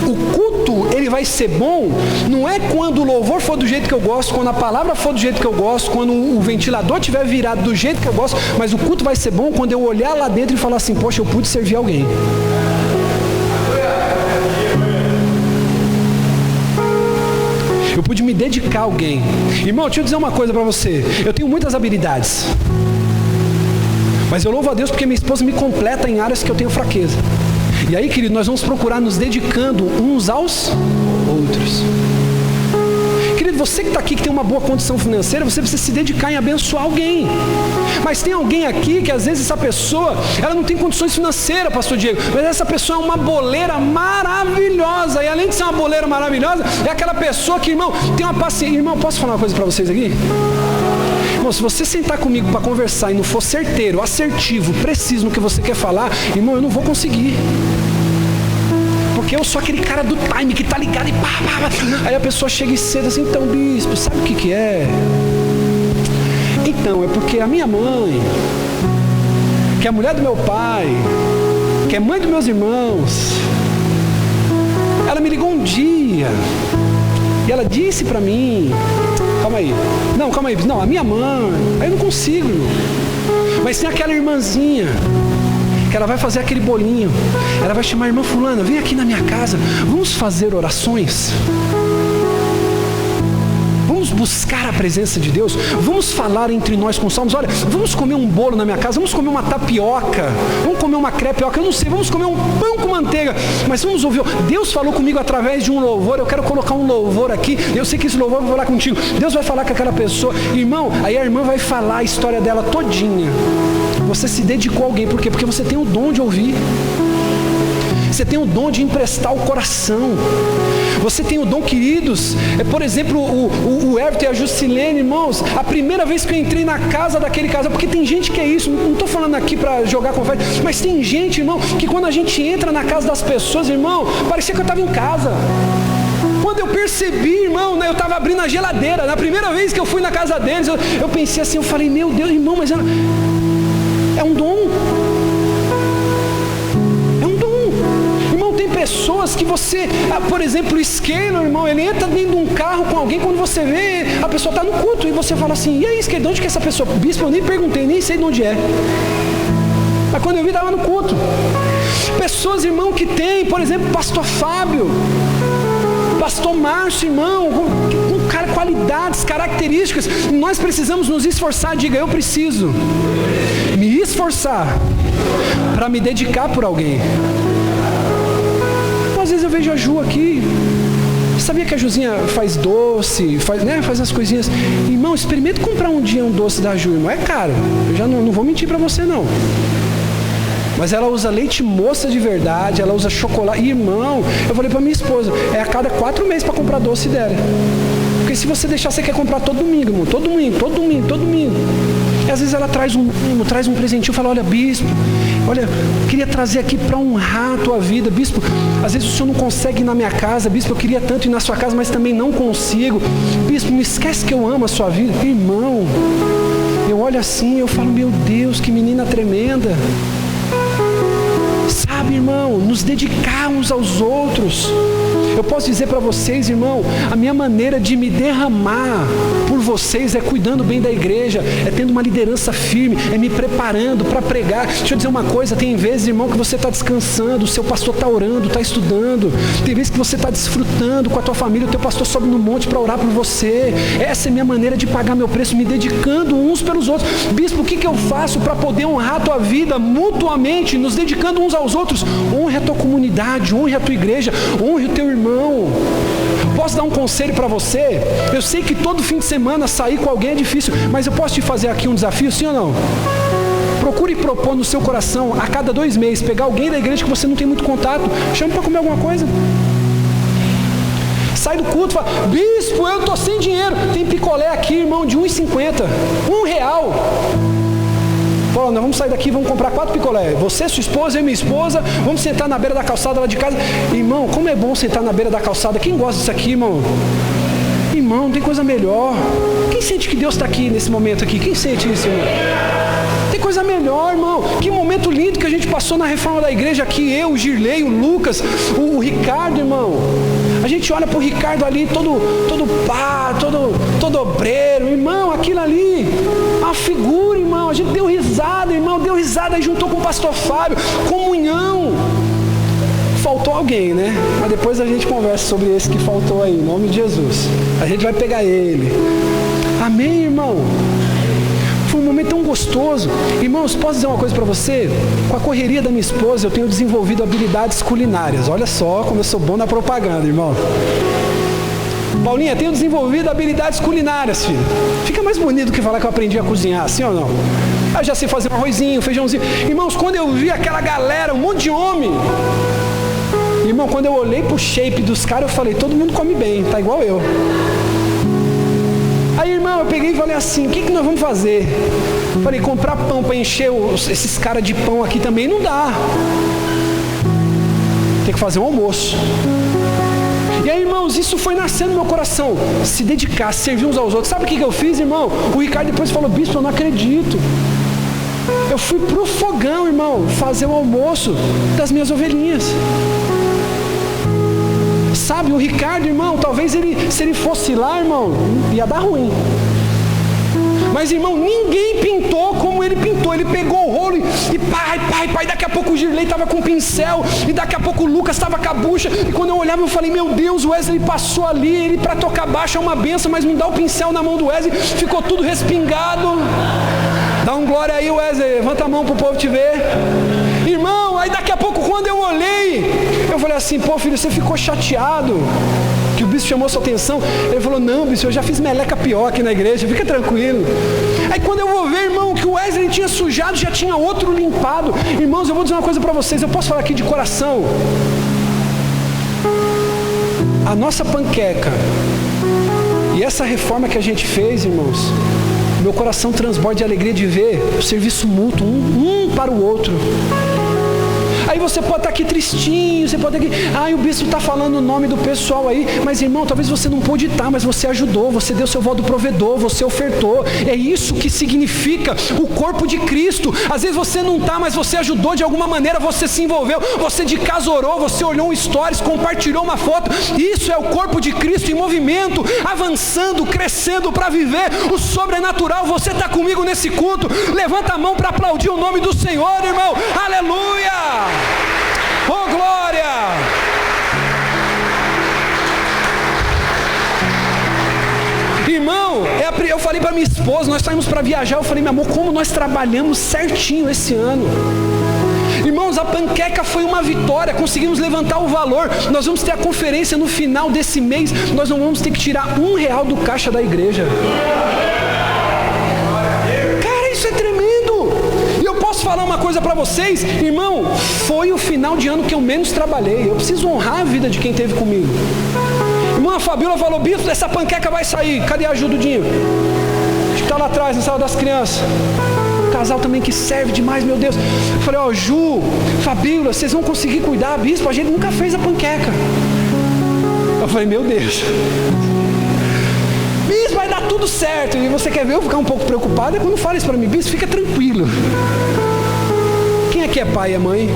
O culto, ele vai ser bom, não é quando o louvor for do jeito que eu gosto, quando a palavra for do jeito que eu gosto, quando o ventilador estiver virado do jeito que eu gosto, mas o culto vai ser bom quando eu olhar lá dentro e falar assim: poxa, eu pude servir alguém. Eu pude me dedicar a alguém. Irmão, deixa eu dizer uma coisa para você. Eu tenho muitas habilidades. Mas eu louvo a Deus porque minha esposa me completa em áreas que eu tenho fraqueza. E aí, querido, nós vamos procurar nos dedicando uns aos outros. Querido, você que está aqui, que tem uma boa condição financeira, você precisa se dedicar em abençoar alguém. Mas tem alguém aqui que às vezes essa pessoa, ela não tem condições financeiras, pastor Diego, mas essa pessoa é uma boleira maravilhosa. E além de ser uma boleira maravilhosa, é aquela pessoa que, irmão, tem uma paciência. Irmão, posso falar uma coisa para vocês aqui? Irmão, se você sentar comigo para conversar e não for certeiro, assertivo, preciso no que você quer falar, irmão, eu não vou conseguir. Porque eu sou aquele cara do time que tá ligado e pá. Aí a pessoa chega e cedo assim: então, bispo, sabe o que é? Então, é porque a minha mãe, que é a mulher do meu pai, que é mãe dos meus irmãos, ela me ligou um dia e ela disse pra mim... Calma aí, não, a minha mãe, aí eu não consigo, irmão. Mas tem aquela irmãzinha que ela vai fazer aquele bolinho, ela vai chamar a irmã fulana: vem aqui na minha casa, vamos fazer orações, vamos buscar a presença de Deus, vamos falar entre nós com salmos, olha, vamos comer um bolo na minha casa, vamos comer uma tapioca, vamos comer uma crepioca, eu não sei, vamos comer um pão com manteiga, mas vamos ouvir. Deus falou comigo através de um louvor, eu quero colocar um louvor aqui, eu sei que esse louvor vai falar contigo, Deus vai falar com aquela pessoa, irmão, aí a irmã vai falar a história dela todinha. Você se dedicou a alguém, por quê? Porque você tem o dom de ouvir. Você tem o dom de emprestar o coração. Você tem o dom, queridos. Por exemplo, o Everton e a Juscelene, irmãos, a primeira vez que eu entrei na casa daquele casal, porque tem gente que é isso, não estou falando aqui para jogar confete, mas tem gente, irmão, que quando a gente entra na casa das pessoas, irmão, parecia que eu estava em casa. Quando eu percebi, irmão, né, eu estava abrindo a geladeira. Na primeira vez que eu fui na casa deles, eu pensei assim, eu falei: meu Deus, irmão, mas é um dom. É um dom. Irmão, tem pessoas que você, por exemplo, o Esquerdo, irmão, ele entra dentro de um carro com alguém, quando você vê, a pessoa está no culto, e você fala assim, e aí, Esquerdo, de onde que é essa pessoa? Bispo, eu nem perguntei, nem sei de onde é. Mas quando eu vi, estava no culto. Pessoas, irmão, que tem, por exemplo, pastor Fábio, pastor Márcio, irmão, com qualidades, características. Nós precisamos nos esforçar. Diga, eu preciso me esforçar para me dedicar por alguém. Às vezes eu vejo a Ju aqui. Sabia que a Juzinha faz doce, faz as coisinhas? Irmão, experimenta comprar um dia um doce da Ju, irmão. É caro. Eu já não vou mentir para você, não. Mas ela usa leite moça de verdade, ela usa chocolate. Irmão, eu falei para minha esposa, é a cada 4 meses para comprar doce dela. Porque se você deixar, você quer comprar todo domingo, irmão. Todo domingo. E às vezes ela traz um presentinho, fala, olha, bispo, olha, queria trazer aqui para honrar a tua vida. Bispo, às vezes o senhor não consegue ir na minha casa. Bispo, eu queria tanto ir na sua casa, mas também não consigo. Bispo, não esquece que eu amo a sua vida. Irmão, eu olho assim, eu falo, meu Deus, que menina tremenda. Sabe, irmão, nos dedicar uns aos outros. Eu posso dizer para vocês, irmão, a minha maneira de me derramar por vocês é cuidando bem da igreja, é tendo uma liderança firme, é me preparando para pregar. Deixa eu dizer uma coisa, tem vezes, irmão, que você está descansando, o seu pastor está orando, está estudando. Tem vezes que você está desfrutando com a tua família, o teu pastor sobe no monte para orar por você. Essa é a minha maneira de pagar meu preço, me dedicando uns pelos outros. Bispo, o que eu faço para poder honrar a tua vida mutuamente, nos dedicando uns aos outros? Honre a tua comunidade, honre a tua igreja, honre o teu irmão. Posso dar um conselho para você? Eu sei que todo fim de semana sair com alguém é difícil, mas eu posso te fazer aqui um desafio, sim ou não? Procure propor no seu coração, a cada 2 meses, pegar alguém da igreja que você não tem muito contato, chama para comer alguma coisa. Sai do culto e fala, bispo, eu estou sem dinheiro. Tem picolé aqui, irmão, de R$1,50. R$1. Fala, nós vamos sair daqui, vamos comprar 4 picolé. Você, sua esposa, eu e minha esposa, vamos sentar na beira da calçada lá de casa. Irmão, como é bom sentar na beira da calçada. Quem gosta disso aqui, irmão? Irmão, não tem coisa melhor. Quem sente que Deus está aqui nesse momento aqui? Quem sente isso, irmão? Tem coisa melhor, irmão. Que momento lindo que a gente passou na reforma da igreja aqui. Eu, o Girlei, o Lucas, o Ricardo, irmão. A gente olha para o Ricardo ali, todo obreiro. Irmão, aquilo ali, a figura, irmão. A gente deu risada, irmão. Deu risada e juntou com o pastor Fábio. Comunhão. Faltou alguém, né? Mas depois a gente conversa sobre esse que faltou aí, em nome de Jesus. A gente vai pegar ele. Amém, irmão? Foi um momento tão gostoso. Irmãos, posso dizer uma coisa para você? Com a correria da minha esposa, eu tenho desenvolvido habilidades culinárias. Olha só como eu sou bom na propaganda, irmão. Paulinha, tenho desenvolvido habilidades culinárias, filho. Fica mais bonito do que falar que eu aprendi a cozinhar, sim ou não? Eu já sei fazer um arrozinho, um feijãozinho. Irmãos, quando eu vi aquela galera, um monte de homem... Irmão, quando eu olhei pro shape dos caras, eu falei, todo mundo come bem, tá igual eu. Aí, irmão, eu peguei e falei assim, o que nós vamos fazer? Falei, comprar pão para encher esses caras de pão aqui também não dá. Tem que fazer um almoço. E aí, irmãos, isso foi nascendo no meu coração. Se dedicar, servir uns aos outros. Sabe o que eu fiz, irmão? O Ricardo depois falou, bispo, eu não acredito. Eu fui pro fogão, irmão, fazer o almoço das minhas ovelhinhas. Sabe, o Ricardo, irmão, talvez se ele fosse lá, irmão, ia dar ruim. Mas, irmão, ninguém pintou como ele pintou. Ele pegou o rolo e pai. Daqui a pouco o Girlei estava com o pincel. E daqui a pouco o Lucas estava com a bucha. E quando eu olhava, eu falei, meu Deus, o Wesley passou ali. Ele para tocar baixo é uma benção, mas não dá o pincel na mão do Wesley. Ficou tudo respingado. Dá um glória aí, Wesley. Levanta a mão para o povo te ver. Irmão, aí daqui a pouco, quando eu olhei, eu falei assim, pô, filho, você ficou chateado que o bispo chamou sua atenção? Ele falou, não, bispo, eu já fiz meleca pior aqui na igreja, fica tranquilo. Aí quando eu vou ver, irmão, que o Wesley tinha sujado, já tinha outro limpado. Irmãos, eu vou dizer uma coisa para vocês, eu posso falar aqui de coração. A nossa panqueca e essa reforma que a gente fez, irmãos, meu coração transborda de alegria de ver o serviço mútuo, um para o outro. Aí você pode estar aqui tristinho, você pode estar aqui, o bispo está falando o nome do pessoal aí, mas irmão, talvez você não pôde estar, mas você ajudou, você deu seu voto do provedor, você ofertou. É isso que significa o corpo de Cristo. Às vezes você não está, mas você ajudou de alguma maneira, você se envolveu, você de casa orou, você olhou um stories, compartilhou uma foto. Isso é o corpo de Cristo em movimento, avançando, crescendo para viver o sobrenatural. Você está comigo nesse culto? Levanta a mão para aplaudir o nome do Senhor, irmão. Aleluia! Oh, glória! Irmão, eu falei para minha esposa, nós saímos para viajar, eu falei, meu amor, como nós trabalhamos certinho esse ano. Irmãos, a panqueca foi uma vitória, conseguimos levantar o valor. Nós vamos ter a conferência no final desse mês, nós não vamos ter que tirar R$1 do caixa da igreja. Cara, isso é tremendo. E eu posso falar uma coisa para vocês, irmão, foi o final de ano que eu menos trabalhei. Eu preciso honrar a vida de quem esteve comigo. Irmã, a Fabiola falou, bispo, essa panqueca vai sair, cadê a ajuda do Dinho? Acho que está lá atrás, na sala das crianças. Casal também que serve demais, meu Deus. Eu falei, Ju, Fabíola, vocês vão conseguir cuidar, bispo, a gente nunca fez a panqueca. Eu falei, meu Deus, bispo, vai dar tudo certo. E você quer ver eu ficar um pouco preocupado? É quando fala isso para mim, bispo, fica tranquilo. Quem aqui é pai e é mãe?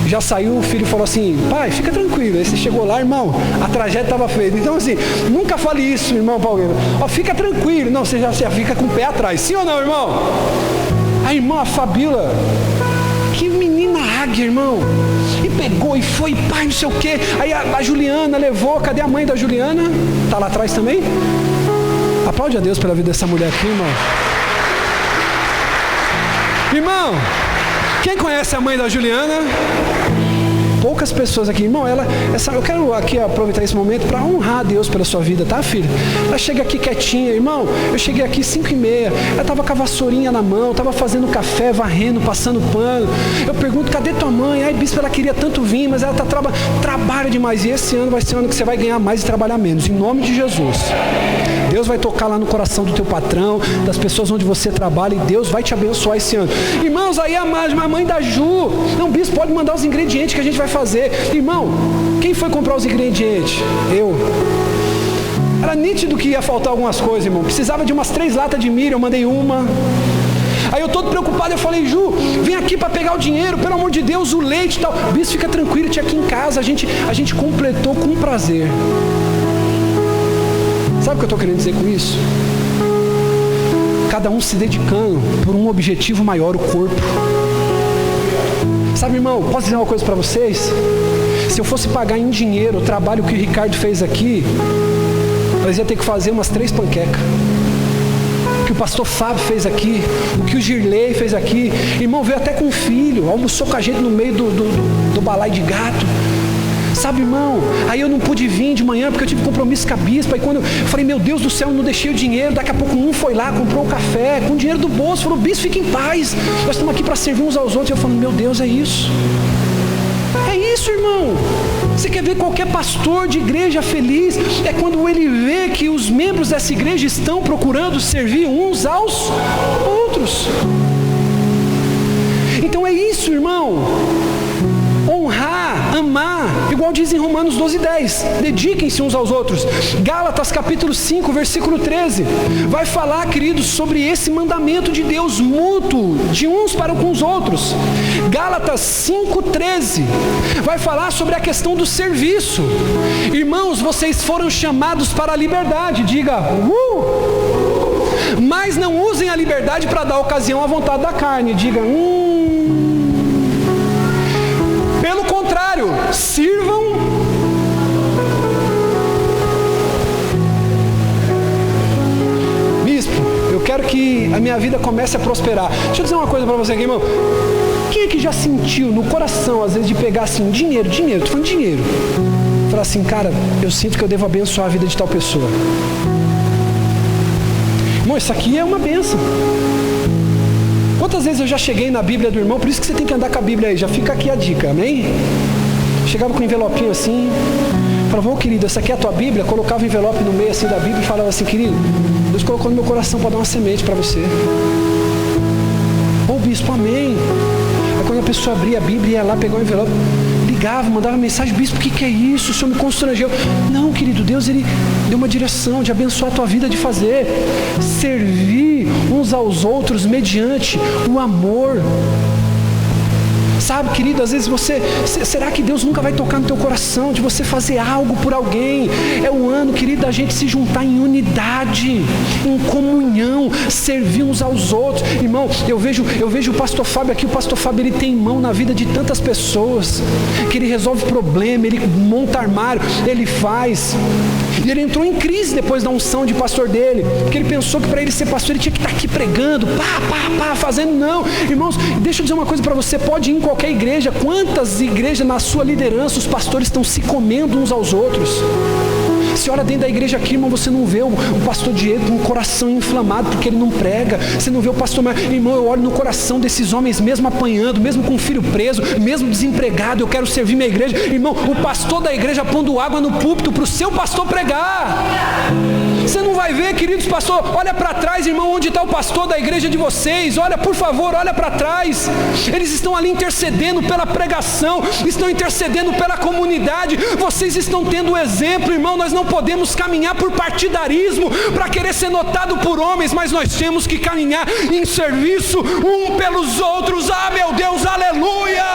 Já saiu, o filho falou assim, pai, fica tranquilo. Aí você chegou lá, irmão, a tragédia estava feita. Então assim, nunca fale isso, irmão Paulo. Fica tranquilo. Não, você já fica com o pé atrás. Sim ou não, irmão? A irmã, a Fabíola, que menina águia, irmão. E pegou e foi, pai, não sei o quê. Aí a Juliana levou, cadê a mãe da Juliana? Está lá atrás também? Aplaude a Deus pela vida dessa mulher aqui, irmão. Irmão, quem conhece a mãe da Juliana? Poucas pessoas aqui, irmão. Eu quero aqui aproveitar esse momento para honrar a Deus pela sua vida, tá, filha? Ela chega aqui quietinha, irmão. Eu cheguei aqui 5h30. Ela estava com a vassourinha na mão, estava fazendo café, varrendo, passando pano. Eu pergunto, cadê tua mãe? Ai, bispo, ela queria tanto vir, mas ela trabalha demais. E esse ano vai ser o ano que você vai ganhar mais e trabalhar menos, em nome de Jesus. Deus vai tocar lá no coração do teu patrão, das pessoas onde você trabalha, e Deus vai te abençoar esse ano. Irmãos, aí a mãe da Ju, não, bispo, pode mandar os ingredientes que a gente vai fazer. Irmão, quem foi comprar os ingredientes? Eu. Era nítido que ia faltar algumas coisas, irmão. Precisava de umas 3 latas de milho, eu mandei uma. Aí eu todo preocupado, eu falei, Ju, vem aqui para pegar o dinheiro, pelo amor de Deus, o leite e tal. Bispo, fica tranquilo, tinha aqui em casa, a gente completou com prazer. Sabe o que eu estou querendo dizer com isso? Cada um se dedicando por um objetivo maior, o corpo. Sabe, irmão, posso dizer uma coisa para vocês? Se eu fosse pagar em dinheiro o trabalho que o Ricardo fez aqui, nós ia ter que fazer umas 3 panquecas. O que o pastor Fábio fez aqui, o que o Girley fez aqui. Irmão, veio até com o filho, almoçou com a gente no meio do balai de gato. Sabe, irmão, aí eu não pude vir de manhã porque eu tive compromisso com a bispa. Aí quando eu falei, meu Deus do céu, eu não deixei o dinheiro. Daqui a pouco um foi lá, comprou um café com o dinheiro do bolso, falou, bispo, fica em paz, nós estamos aqui para servir uns aos outros. Eu falo, meu Deus, é isso. É isso, irmão. Você quer ver qualquer pastor de igreja feliz? É quando ele vê que os membros dessa igreja estão procurando servir uns aos outros. Então é isso, irmão. Honrar, amar, igual diz em Romanos 12:10, dediquem-se uns aos outros. Gálatas capítulo 5, versículo 13, vai falar, queridos, sobre esse mandamento de Deus mútuo, de uns para com os outros. Gálatas 5:13, vai falar sobre a questão do serviço. Irmãos, vocês foram chamados para a liberdade, diga, mas não usem a liberdade para dar ocasião à vontade da carne, diga, Pelo contrário, sirvam. Bispo, eu quero que a minha vida comece a prosperar. Deixa eu dizer uma coisa para você aqui, irmão. Quem é que já sentiu no coração, às vezes, de pegar assim, dinheiro, tô falando dinheiro, falar assim, cara, eu sinto que eu devo abençoar a vida de tal pessoa. Irmão, isso aqui é uma bênção. Quantas vezes eu já cheguei na Bíblia do irmão, por isso que você tem que andar com a Bíblia aí, já fica aqui a dica, amém? Chegava com um envelopinho assim, falava, querido, essa aqui é a tua Bíblia, colocava o envelope no meio assim da Bíblia e falava assim, querido, Deus colocou no meu coração para dar uma semente para você. Bispo, amém. Aí quando a pessoa abria a Bíblia, ia lá pegar o envelope, ligava, mandava mensagem: bispo, o que é isso? O senhor me constrangeu. Não, querido, Deus, Ele deu uma direção de abençoar a tua vida, de fazer, servir uns aos outros mediante o amor. Sabe, querido, às vezes será que Deus nunca vai tocar no teu coração de você fazer algo por alguém? É o ano, querido, da gente se juntar em unidade, em comunhão, servir uns aos outros. Irmão, eu vejo o pastor Fábio aqui. O pastor Fábio, ele tem mão na vida de tantas pessoas, que ele resolve problema, ele monta armário, ele faz. E ele entrou em crise depois da unção de pastor dele, porque ele pensou que para ele ser pastor ele tinha que estar aqui pregando, fazendo. Não, irmãos, deixa eu dizer uma coisa para você: pode ir em qualquer igreja. Quantas igrejas na sua liderança os pastores estão se comendo uns aos outros? Você olha dentro da igreja aqui, irmão, você não vê o pastor Diego com o coração inflamado porque ele não prega. Você não vê o pastor Marcos. Irmão, eu olho no coração desses homens, mesmo apanhando, mesmo com o filho preso, mesmo desempregado, eu quero servir minha igreja. Irmão, o pastor da igreja pondo água no púlpito para o seu pastor pregar. Você não vai ver, queridos pastores. Olha para trás, irmão, onde está o pastor da igreja de vocês? Olha, por favor, olha para trás. Eles estão ali intercedendo pela pregação, estão intercedendo pela comunidade. Vocês estão tendo exemplo, irmão. Nós não podemos caminhar por partidarismo para querer ser notado por homens, mas nós temos que caminhar em serviço um pelos outros. Ah, meu Deus, aleluia!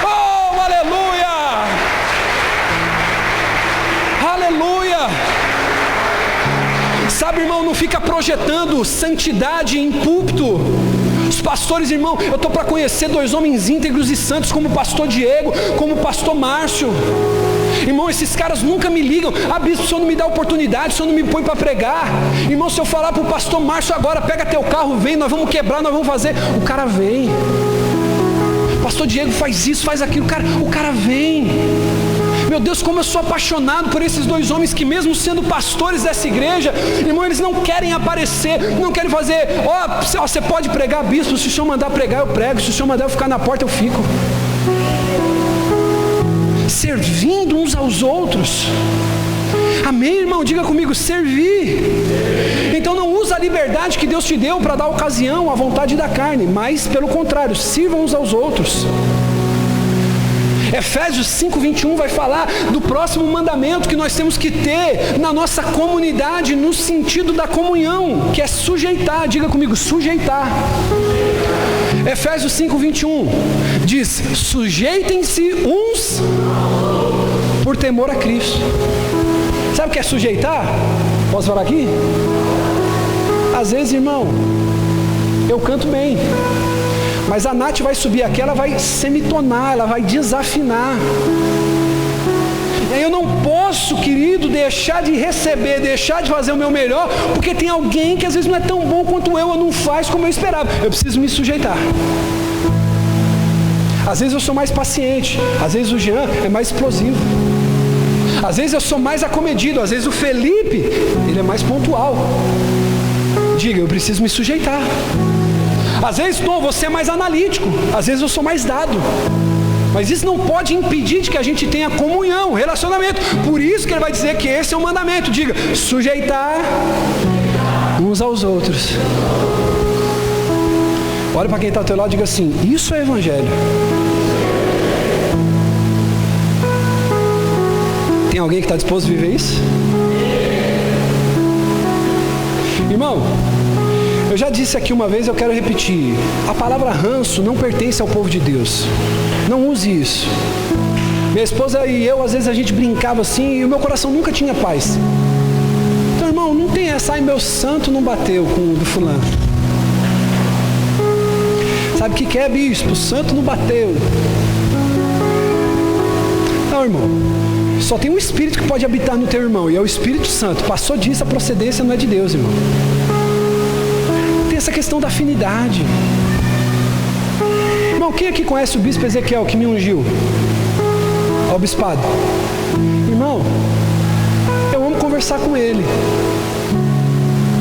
Oh, aleluia! Aleluia! Sabe, irmão, não fica projetando santidade em púlpito. Os pastores, irmão, eu estou para conhecer 2 homens íntegros e santos, como o pastor Diego, como o pastor Márcio. Irmão, esses caras nunca me ligam: ah, bispo, o senhor não me dá oportunidade, o senhor não me põe para pregar. Irmão, se eu falar para o pastor Márcio agora: pega teu carro, vem, nós vamos quebrar, nós vamos fazer, o cara vem. Pastor Diego faz isso, faz aquilo, o cara vem. Meu Deus, como eu sou apaixonado por esses 2 homens que, mesmo sendo pastores dessa igreja, irmão, eles não querem aparecer, não querem fazer: ó, você pode pregar, bispo, se o senhor mandar pregar eu prego, se o senhor mandar eu ficar na porta eu fico. Servindo uns aos outros. Amém, irmão? Diga comigo: servir. Então não usa a liberdade que Deus te deu para dar ocasião à vontade da carne, mas pelo contrário, sirvam uns aos outros. Efésios 5:21 vai falar do próximo mandamento que nós temos que ter na nossa comunidade, no sentido da comunhão, que é sujeitar. Diga comigo: sujeitar. Efésios 5:21 diz: sujeitem-se uns por temor a Cristo. Sabe o que é sujeitar? Posso falar aqui? Às vezes, irmão, eu canto bem, mas a Nath vai subir aqui, ela vai semitonar, ela vai desafinar. E aí eu não posso, querido, deixar de receber, deixar de fazer o meu melhor, porque tem alguém que às vezes não é tão bom quanto eu, ou não faz como eu esperava. Eu preciso me sujeitar. Às vezes eu sou mais paciente, às vezes o Jean é mais explosivo, às vezes eu sou mais acomedido, às vezes o Felipe, ele é mais pontual. Diga: eu preciso me sujeitar. Às vezes você é mais analítico, às vezes eu sou mais dado. Mas isso não pode impedir de que a gente tenha comunhão, relacionamento. Por isso que ele vai dizer que esse é o mandamento. Diga: sujeitar uns aos outros. Olha para quem está ao teu lado e diga assim: isso é evangelho. Tem alguém que está disposto a viver isso? Irmão, eu já disse aqui uma vez, eu quero repetir: a palavra ranço não pertence ao povo de Deus. Não use isso. Minha esposa e eu, às vezes a gente brincava assim, e o meu coração nunca tinha paz. Então, irmão, não tem essa: ai, meu santo não bateu com o do fulano. Sabe o que é, bispo? O santo não bateu. Não, irmão. Só tem um espírito que pode habitar no teu irmão, e é o Espírito Santo. Passou disso, a procedência não é de Deus, irmão. Tem essa questão da afinidade. Irmão, quem aqui conhece o bispo Ezequiel que me ungiu ao bispado? Irmão, eu amo conversar com ele,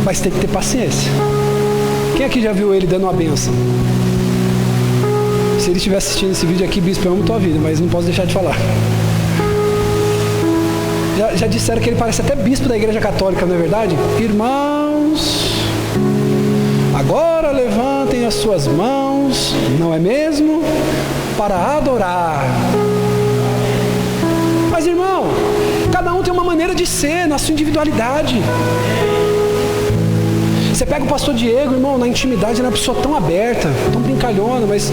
mas tem que ter paciência. Quem aqui já viu ele dando uma benção? Se ele estiver assistindo esse vídeo aqui: bispo, eu amo tua vida, mas não posso deixar de falar. Já disseram que ele parece até bispo da igreja católica, não é verdade? Irmãos, agora levantem as suas mãos céus, não é mesmo? Para adorar. Mas, irmão, cada um tem uma maneira de ser, na sua individualidade. Você pega o pastor Diego, irmão, na intimidade ele é uma pessoa tão aberta, tão brincalhona, mas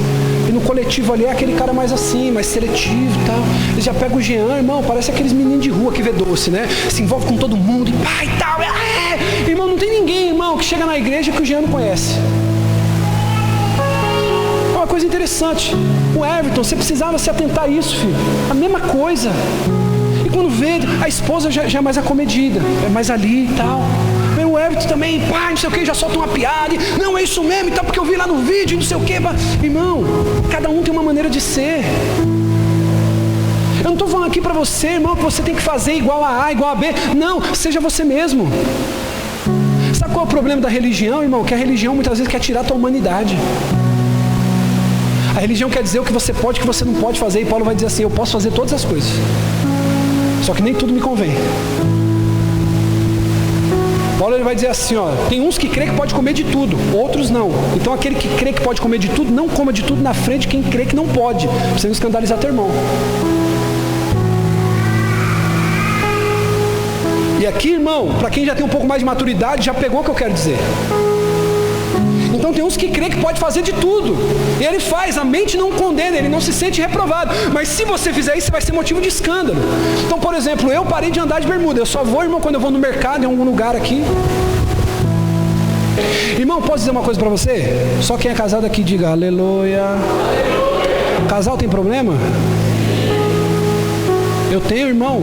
e no coletivo ali é aquele cara mais assim, mais seletivo e tal. Ele já pega o Jean, irmão, parece aqueles meninos de rua que vê doce, né? Se envolve com todo mundo e pá e tal. Irmão, não tem ninguém, irmão, que chega na igreja que o Jean não conhece. É uma coisa interessante. O Everton, você precisava se atentar a isso, filho. A mesma coisa. E quando vê, a esposa já é mais acomedida, é mais ali e tal. O Everton também, pá, não sei o que, já solta uma piada, e, não, é isso mesmo, e tal, porque eu vi lá no vídeo, não sei o que, irmão, cada um tem uma maneira de ser. Eu não estou falando aqui para você, irmão, que você tem que fazer igual a igual a B, não, seja você mesmo. Sabe qual é o problema da religião, irmão? Que a religião muitas vezes quer tirar a tua humanidade. A religião quer dizer o que você pode e o que você não pode fazer, e Paulo vai dizer assim, eu posso fazer todas as coisas, só que nem tudo me convém. Paulo ele vai dizer assim, ó, tem uns que crê que pode comer de tudo, outros não. Então aquele que crê que pode comer de tudo, não coma de tudo na frente de quem crê que não pode, pra você não escandalizar teu irmão. E aqui, irmão, para quem já tem um pouco mais de maturidade, já pegou o que eu quero dizer. Então tem uns que crê que pode fazer de tudo. E ele faz, a mente não condena, ele não se sente reprovado. Mas se você fizer isso, vai ser motivo de escândalo. Então, por exemplo, eu parei de andar de bermuda. Eu só vou, irmão, quando eu vou no mercado, em algum lugar aqui. Irmão, posso dizer uma coisa para você? Só quem é casado aqui diga aleluia. Casal tem problema? Eu tenho, irmão.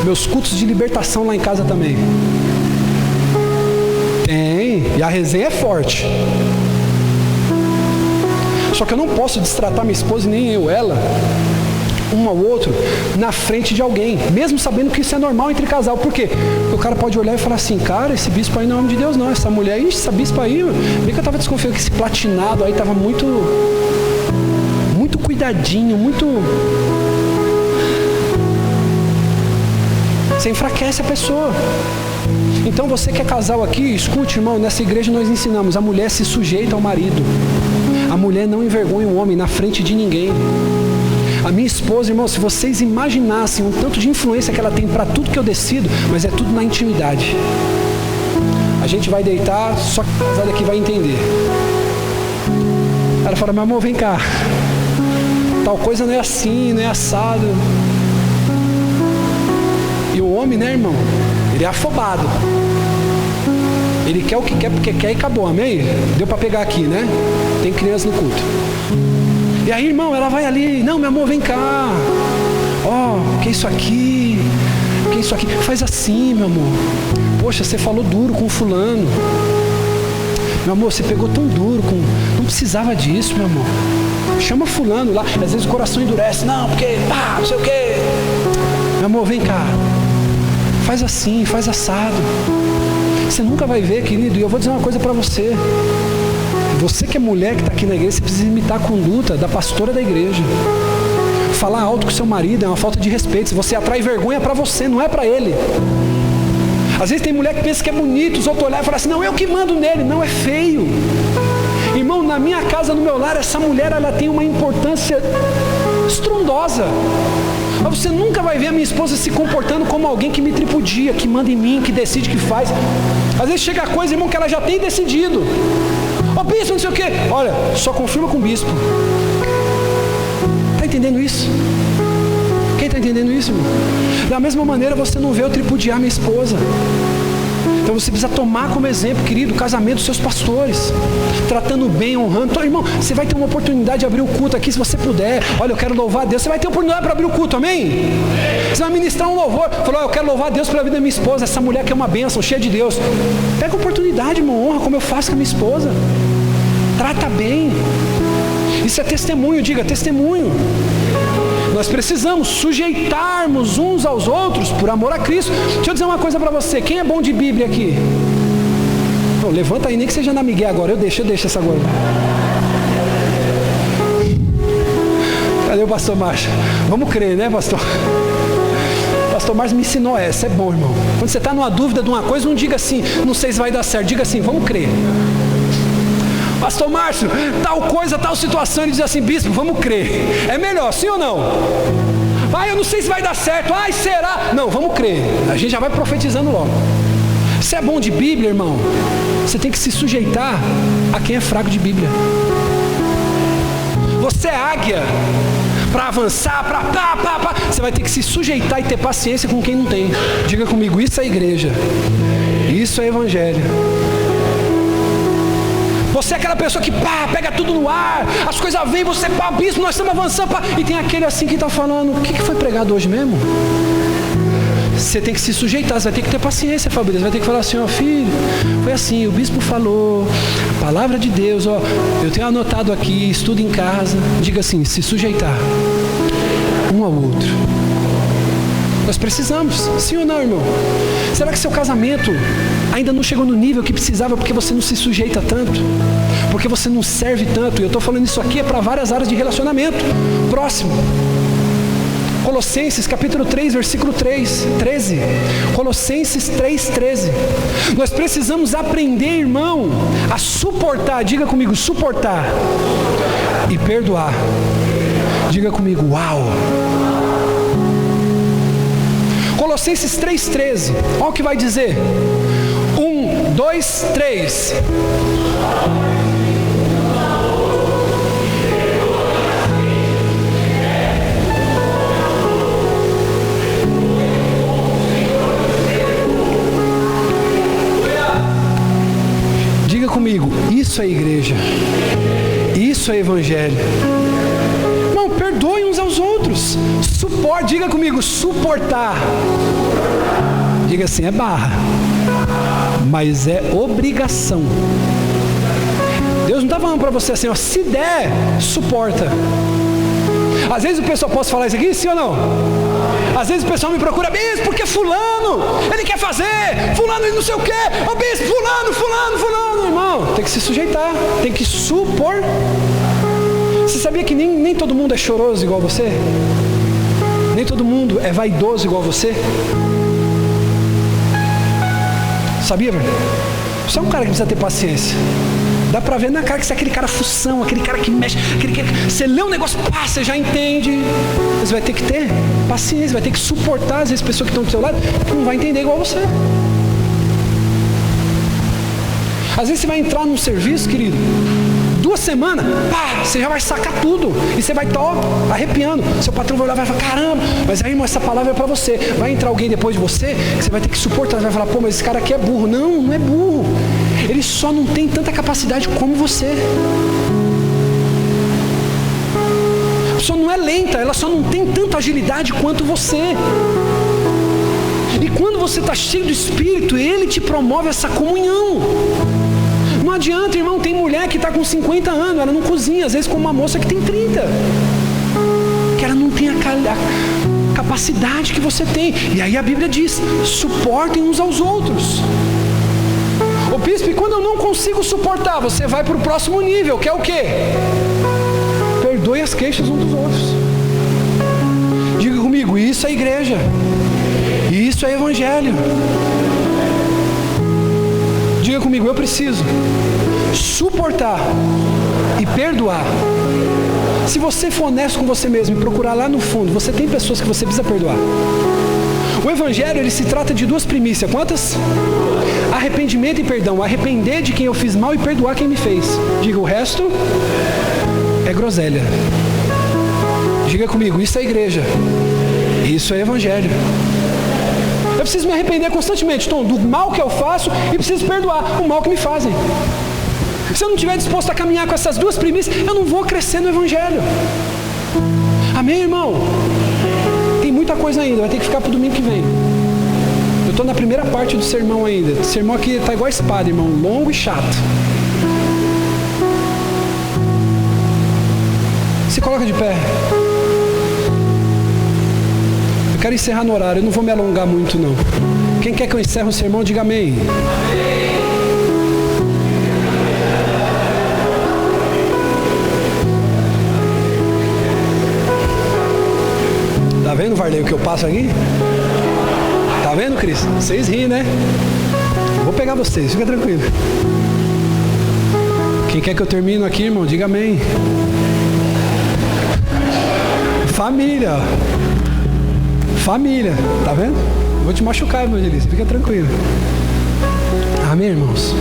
Meus cultos de libertação lá em casa também. Tem, e a resenha é forte. Só que eu não posso destratar minha esposa, nem eu ela, um ao outro, na frente de alguém, mesmo sabendo que isso é normal entre casal. Por quê? Porque o cara pode olhar e falar assim, cara, esse bispo aí não é homem de Deus não, essa mulher, essa bispa aí, bem que eu tava desconfiando que esse platinado aí tava muito cuidadinho, você enfraquece a pessoa. Então você que é casal aqui, escute, irmão, nessa igreja nós ensinamos, a mulher se sujeita ao marido. A mulher não envergonha o homem na frente de ninguém. A minha esposa, irmão, se vocês imaginassem um tanto de influência que ela tem para tudo que eu decido, mas é tudo na intimidade. A gente vai deitar, só que a casada aqui vai entender. Ela fala, meu amor, vem cá. Tal coisa não é assim, não é assado. E o homem, né, irmão? Ele é afobado. Ele quer o que quer porque quer e acabou, amém? Deu para pegar aqui, né? Tem criança no culto. E aí, irmão, ela vai ali, não, meu amor, vem cá. Ó, que é isso aqui? Que é isso aqui? Faz assim, meu amor. Poxa, você falou duro com fulano. Meu amor, você pegou tão duro com... Não precisava disso, meu amor. Chama fulano lá. Às vezes o coração endurece. Não, porque, pá, não sei o quê. Meu amor, vem cá. Faz assim, faz assado. Você nunca vai ver, querido. E eu vou dizer uma coisa para você. Você que é mulher que está aqui na igreja, você precisa imitar a conduta da pastora da igreja. Falar alto com seu marido é uma falta de respeito. Se você atrai vergonha para você, não é para ele. Às vezes tem mulher que pensa que é bonito, os outros olham e falam assim, não, eu que mando nele. Não, é feio. Irmão, na minha casa, no meu lar, essa mulher, ela tem uma importância estrondosa. Mas você nunca vai ver a minha esposa se comportando como alguém que me tripudia, que manda em mim, que decide, que faz. Às vezes chega a coisa, irmão, que ela já tem decidido. Ó, bispo, não sei o quê. Olha, só confirma com o bispo. Está entendendo isso? Quem está entendendo isso, irmão? Da mesma maneira, você não vê eu tripudiar minha esposa. Então você precisa tomar como exemplo, querido, o casamento dos seus pastores. Tratando bem, honrando. Então, irmão, você vai ter uma oportunidade de abrir o culto aqui, se você puder. Olha, eu quero louvar a Deus. Você vai ter oportunidade para abrir o culto, amém? Você vai ministrar um louvor. Falou, eu quero louvar a Deus pela vida da minha esposa. Essa mulher que é uma bênção, cheia de Deus. Pega a oportunidade, irmão, honra como eu faço com a minha esposa. Trata bem. Isso é testemunho, diga, testemunho. Nós precisamos sujeitarmos uns aos outros por amor a Cristo. Deixa eu dizer uma coisa para você. Quem é bom de Bíblia aqui? Não, levanta aí, nem que seja na Miguel agora. Eu deixo essa agora. Cadê o pastor Márcio? Vamos crer, né, pastor? O pastor Márcio me ensinou essa. É bom, irmão. Quando você está numa dúvida de uma coisa, não diga assim, não sei se vai dar certo. Diga assim, vamos crer. Pastor Márcio, tal coisa, tal situação. Ele diz assim: bispo, vamos crer. É melhor, sim ou não? Eu não sei se vai dar certo. Será? Não, vamos crer. A gente já vai profetizando logo. Se é bom de Bíblia, irmão, você tem que se sujeitar a quem é fraco de Bíblia. Você é águia. Para avançar, você vai ter que se sujeitar e ter paciência com quem não tem. Diga comigo, isso é igreja. Isso é evangelho. Você é aquela pessoa que pega tudo no ar, as coisas vêm, você bispo, nós estamos avançando, e tem aquele assim que está falando: o que foi pregado hoje mesmo? Você tem que se sujeitar, você vai ter que ter paciência, Fabrício. Você vai ter que falar assim: filho, foi assim, o bispo falou, a palavra de Deus, eu tenho anotado aqui, estudo em casa. Diga assim, se sujeitar um ao outro. Nós precisamos, sim ou não, irmão? Será que seu casamento ainda não chegou no nível que precisava porque você não se sujeita tanto? Porque você não serve tanto? E eu estou falando isso aqui para várias áreas de relacionamento. Próximo. Colossenses capítulo 3, versículo 13. Colossenses 3:13. Nós precisamos aprender, irmão, a suportar. Diga comigo, suportar e perdoar. Diga comigo, uau. Colossenses 3:13. Olha o que vai dizer. 1, 2, 3. Diga comigo, isso é igreja. Isso é evangelho. Não, perdoem uns aos outros. Diga comigo, suportar. Diga assim, é barra, mas é obrigação. Deus não está falando para você assim, se der, suporta. Às vezes o pessoal, posso falar isso aqui, sim ou não? Às vezes o pessoal me procura: bispo, porque fulano, ele quer fazer, fulano não sei o quê, bispo, fulano, irmão, tem que se sujeitar, tem que supor. Você sabia que nem todo mundo é choroso igual você? Nem todo mundo é vaidoso igual você? Sabia, velho? Você é um cara que precisa ter paciência. Dá pra ver na cara que você é aquele cara fução, aquele cara que mexe, você lê um negócio, você já entende. Você vai ter que ter paciência, vai ter que suportar às vezes pessoas que estão do seu lado, que não vai entender igual você. Às vezes você vai entrar num serviço, querido, 2 semanas, você já vai sacar tudo. E você vai estar arrepiando. Seu patrão vai olhar e vai falar: caramba, mas aí, irmão, essa palavra é para você. Vai entrar alguém depois de você, que você vai ter que suportar. Você vai falar: mas esse cara aqui é burro. Não é burro. Ele só não tem tanta capacidade como você. A pessoa não é lenta, ela só não tem tanta agilidade quanto você. E quando você está cheio do Espírito, Ele te promove essa comunhão. Não adianta, irmão, tem mulher que está com 50 anos, ela não cozinha, às vezes com uma moça que tem 30. Que ela não tem a capacidade que você tem. E aí a Bíblia diz: suportem uns aos outros. Ô bispo, e quando eu não consigo suportar, você vai para o próximo nível, que é o quê? Perdoe as queixas uns dos outros. Diga comigo, isso é igreja. Isso é evangelho. Diga comigo, eu preciso suportar e perdoar. Se você for honesto com você mesmo e procurar lá no fundo, você tem pessoas que você precisa perdoar. O evangelho, ele se trata de 2 primícias. Quantas? Arrependimento e perdão. Arrepender de quem eu fiz mal e perdoar quem me fez. Diga, o resto é groselha. Diga comigo, isso é igreja. Isso é evangelho. Eu preciso me arrepender constantemente, Tom, do mal que eu faço, e preciso perdoar o mal que me fazem. Se eu não estiver disposto a caminhar com essas 2 primícias, eu não vou crescer no evangelho. Amém, irmão? Tem muita coisa ainda, vai ter que ficar para o domingo que vem. Eu estou na primeira parte do sermão ainda. O sermão aqui está igual a espada, irmão, longo e chato. Se coloca de pé. Eu quero encerrar no horário, eu não vou me alongar muito não. Quem quer que eu encerre o sermão, diga amém. Tá vendo, Varley, o que eu passo aqui? Tá vendo, Cris? Vocês riem, né? Eu vou pegar vocês, fica tranquilo. Quem quer que eu termine aqui, irmão? Diga amém. Família. Família. Tá vendo? Vou te machucar, evangelista. Fica tranquilo. Amém, irmãos?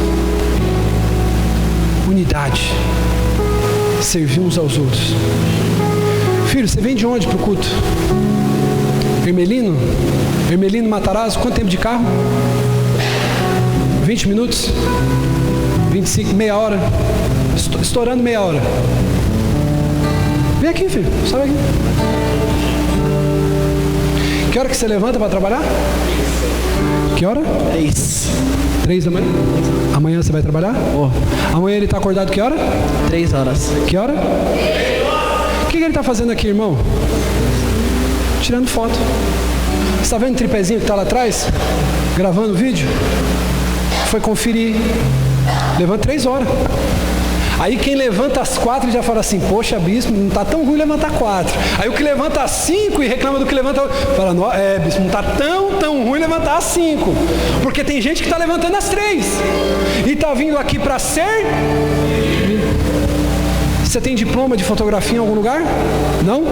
Unidade. Servir uns aos outros. Filho, você vem de onde pro culto? Ermelino? Ermelino Matarazzo? Quanto tempo de carro? 20 minutos? 25, meia hora? Estourando meia hora. Vem aqui, filho. Sobe aqui. Que hora que você levanta para trabalhar? Que hora? 3 da manhã? Amanhã você vai trabalhar? Amanhã ele está acordado que hora? 3 horas. Que hora? O que ele está fazendo aqui, irmão? Tirando foto. Você está vendo o tripézinho que está lá atrás? Gravando o vídeo? Foi conferir. Levanta 3 horas. Aí quem levanta às 4 já fala assim, poxa, bispo, não está tão ruim levantar 4. Aí o que levanta às 5 e reclama do que levanta, fala, bispo, não está tão ruim levantar às 5. Porque tem gente que está levantando às 3. E está vindo aqui para ser... Você tem diploma de fotografia em algum lugar? Não?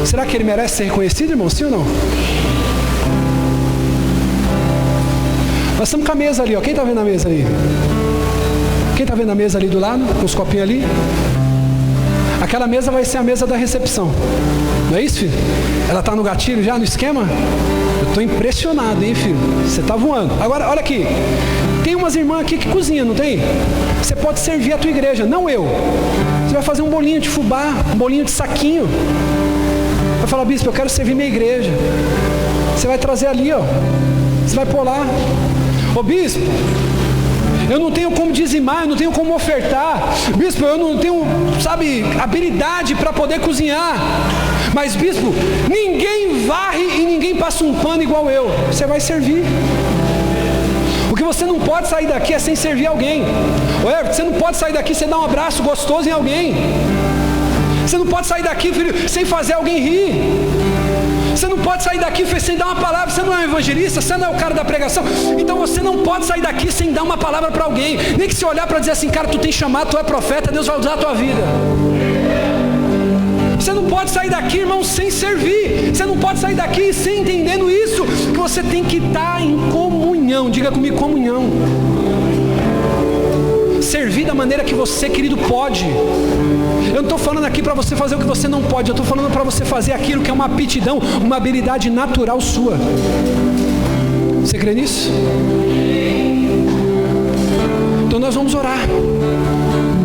Será que ele merece ser reconhecido, irmão? Sim ou não? Nós estamos com a mesa ali, ó. Quem está vendo a mesa ali? Quem está vendo a mesa ali do lado, com os copinhos ali? Aquela mesa vai ser a mesa da recepção. Não é isso, filho? Ela está no gatilho já, no esquema? Eu estou impressionado, hein, filho? Você está voando. Agora, olha aqui. Tem umas irmãs aqui que cozinham, não tem? Você pode servir a tua igreja, não eu. Você vai fazer um bolinho de fubá, um bolinho de saquinho. Vai falar, bispo, eu quero servir minha igreja. Você vai trazer ali, ó. Você vai pôr lá. Ô bispo, eu não tenho como dizimar, eu não tenho como ofertar. Bispo, eu não tenho, habilidade para poder cozinhar. Mas bispo, ninguém varre e ninguém passa um pano igual eu. Você vai servir. O que você não pode sair daqui é sem servir alguém. Você não pode sair daqui sem dar um abraço gostoso em alguém. Você não pode sair daqui, filho, sem fazer alguém rir. Você não pode sair daqui sem dar uma palavra. Você não é um evangelista, você não é o cara da pregação. Então você não pode sair daqui sem dar uma palavra para alguém. Nem que se olhar para dizer assim, cara, tu tem chamado, tu é profeta, Deus vai usar a tua vida. Você não pode sair daqui, irmão, sem servir. Você não pode sair daqui sem entendendo isso. Que você tem que estar em comunhão. Diga comigo, comunhão. Servir da maneira que você, querido, pode. Eu não estou falando aqui para você fazer o que você não pode. Eu estou falando para você fazer aquilo que é uma aptidão, uma habilidade natural sua. Você crê nisso? Então nós vamos orar.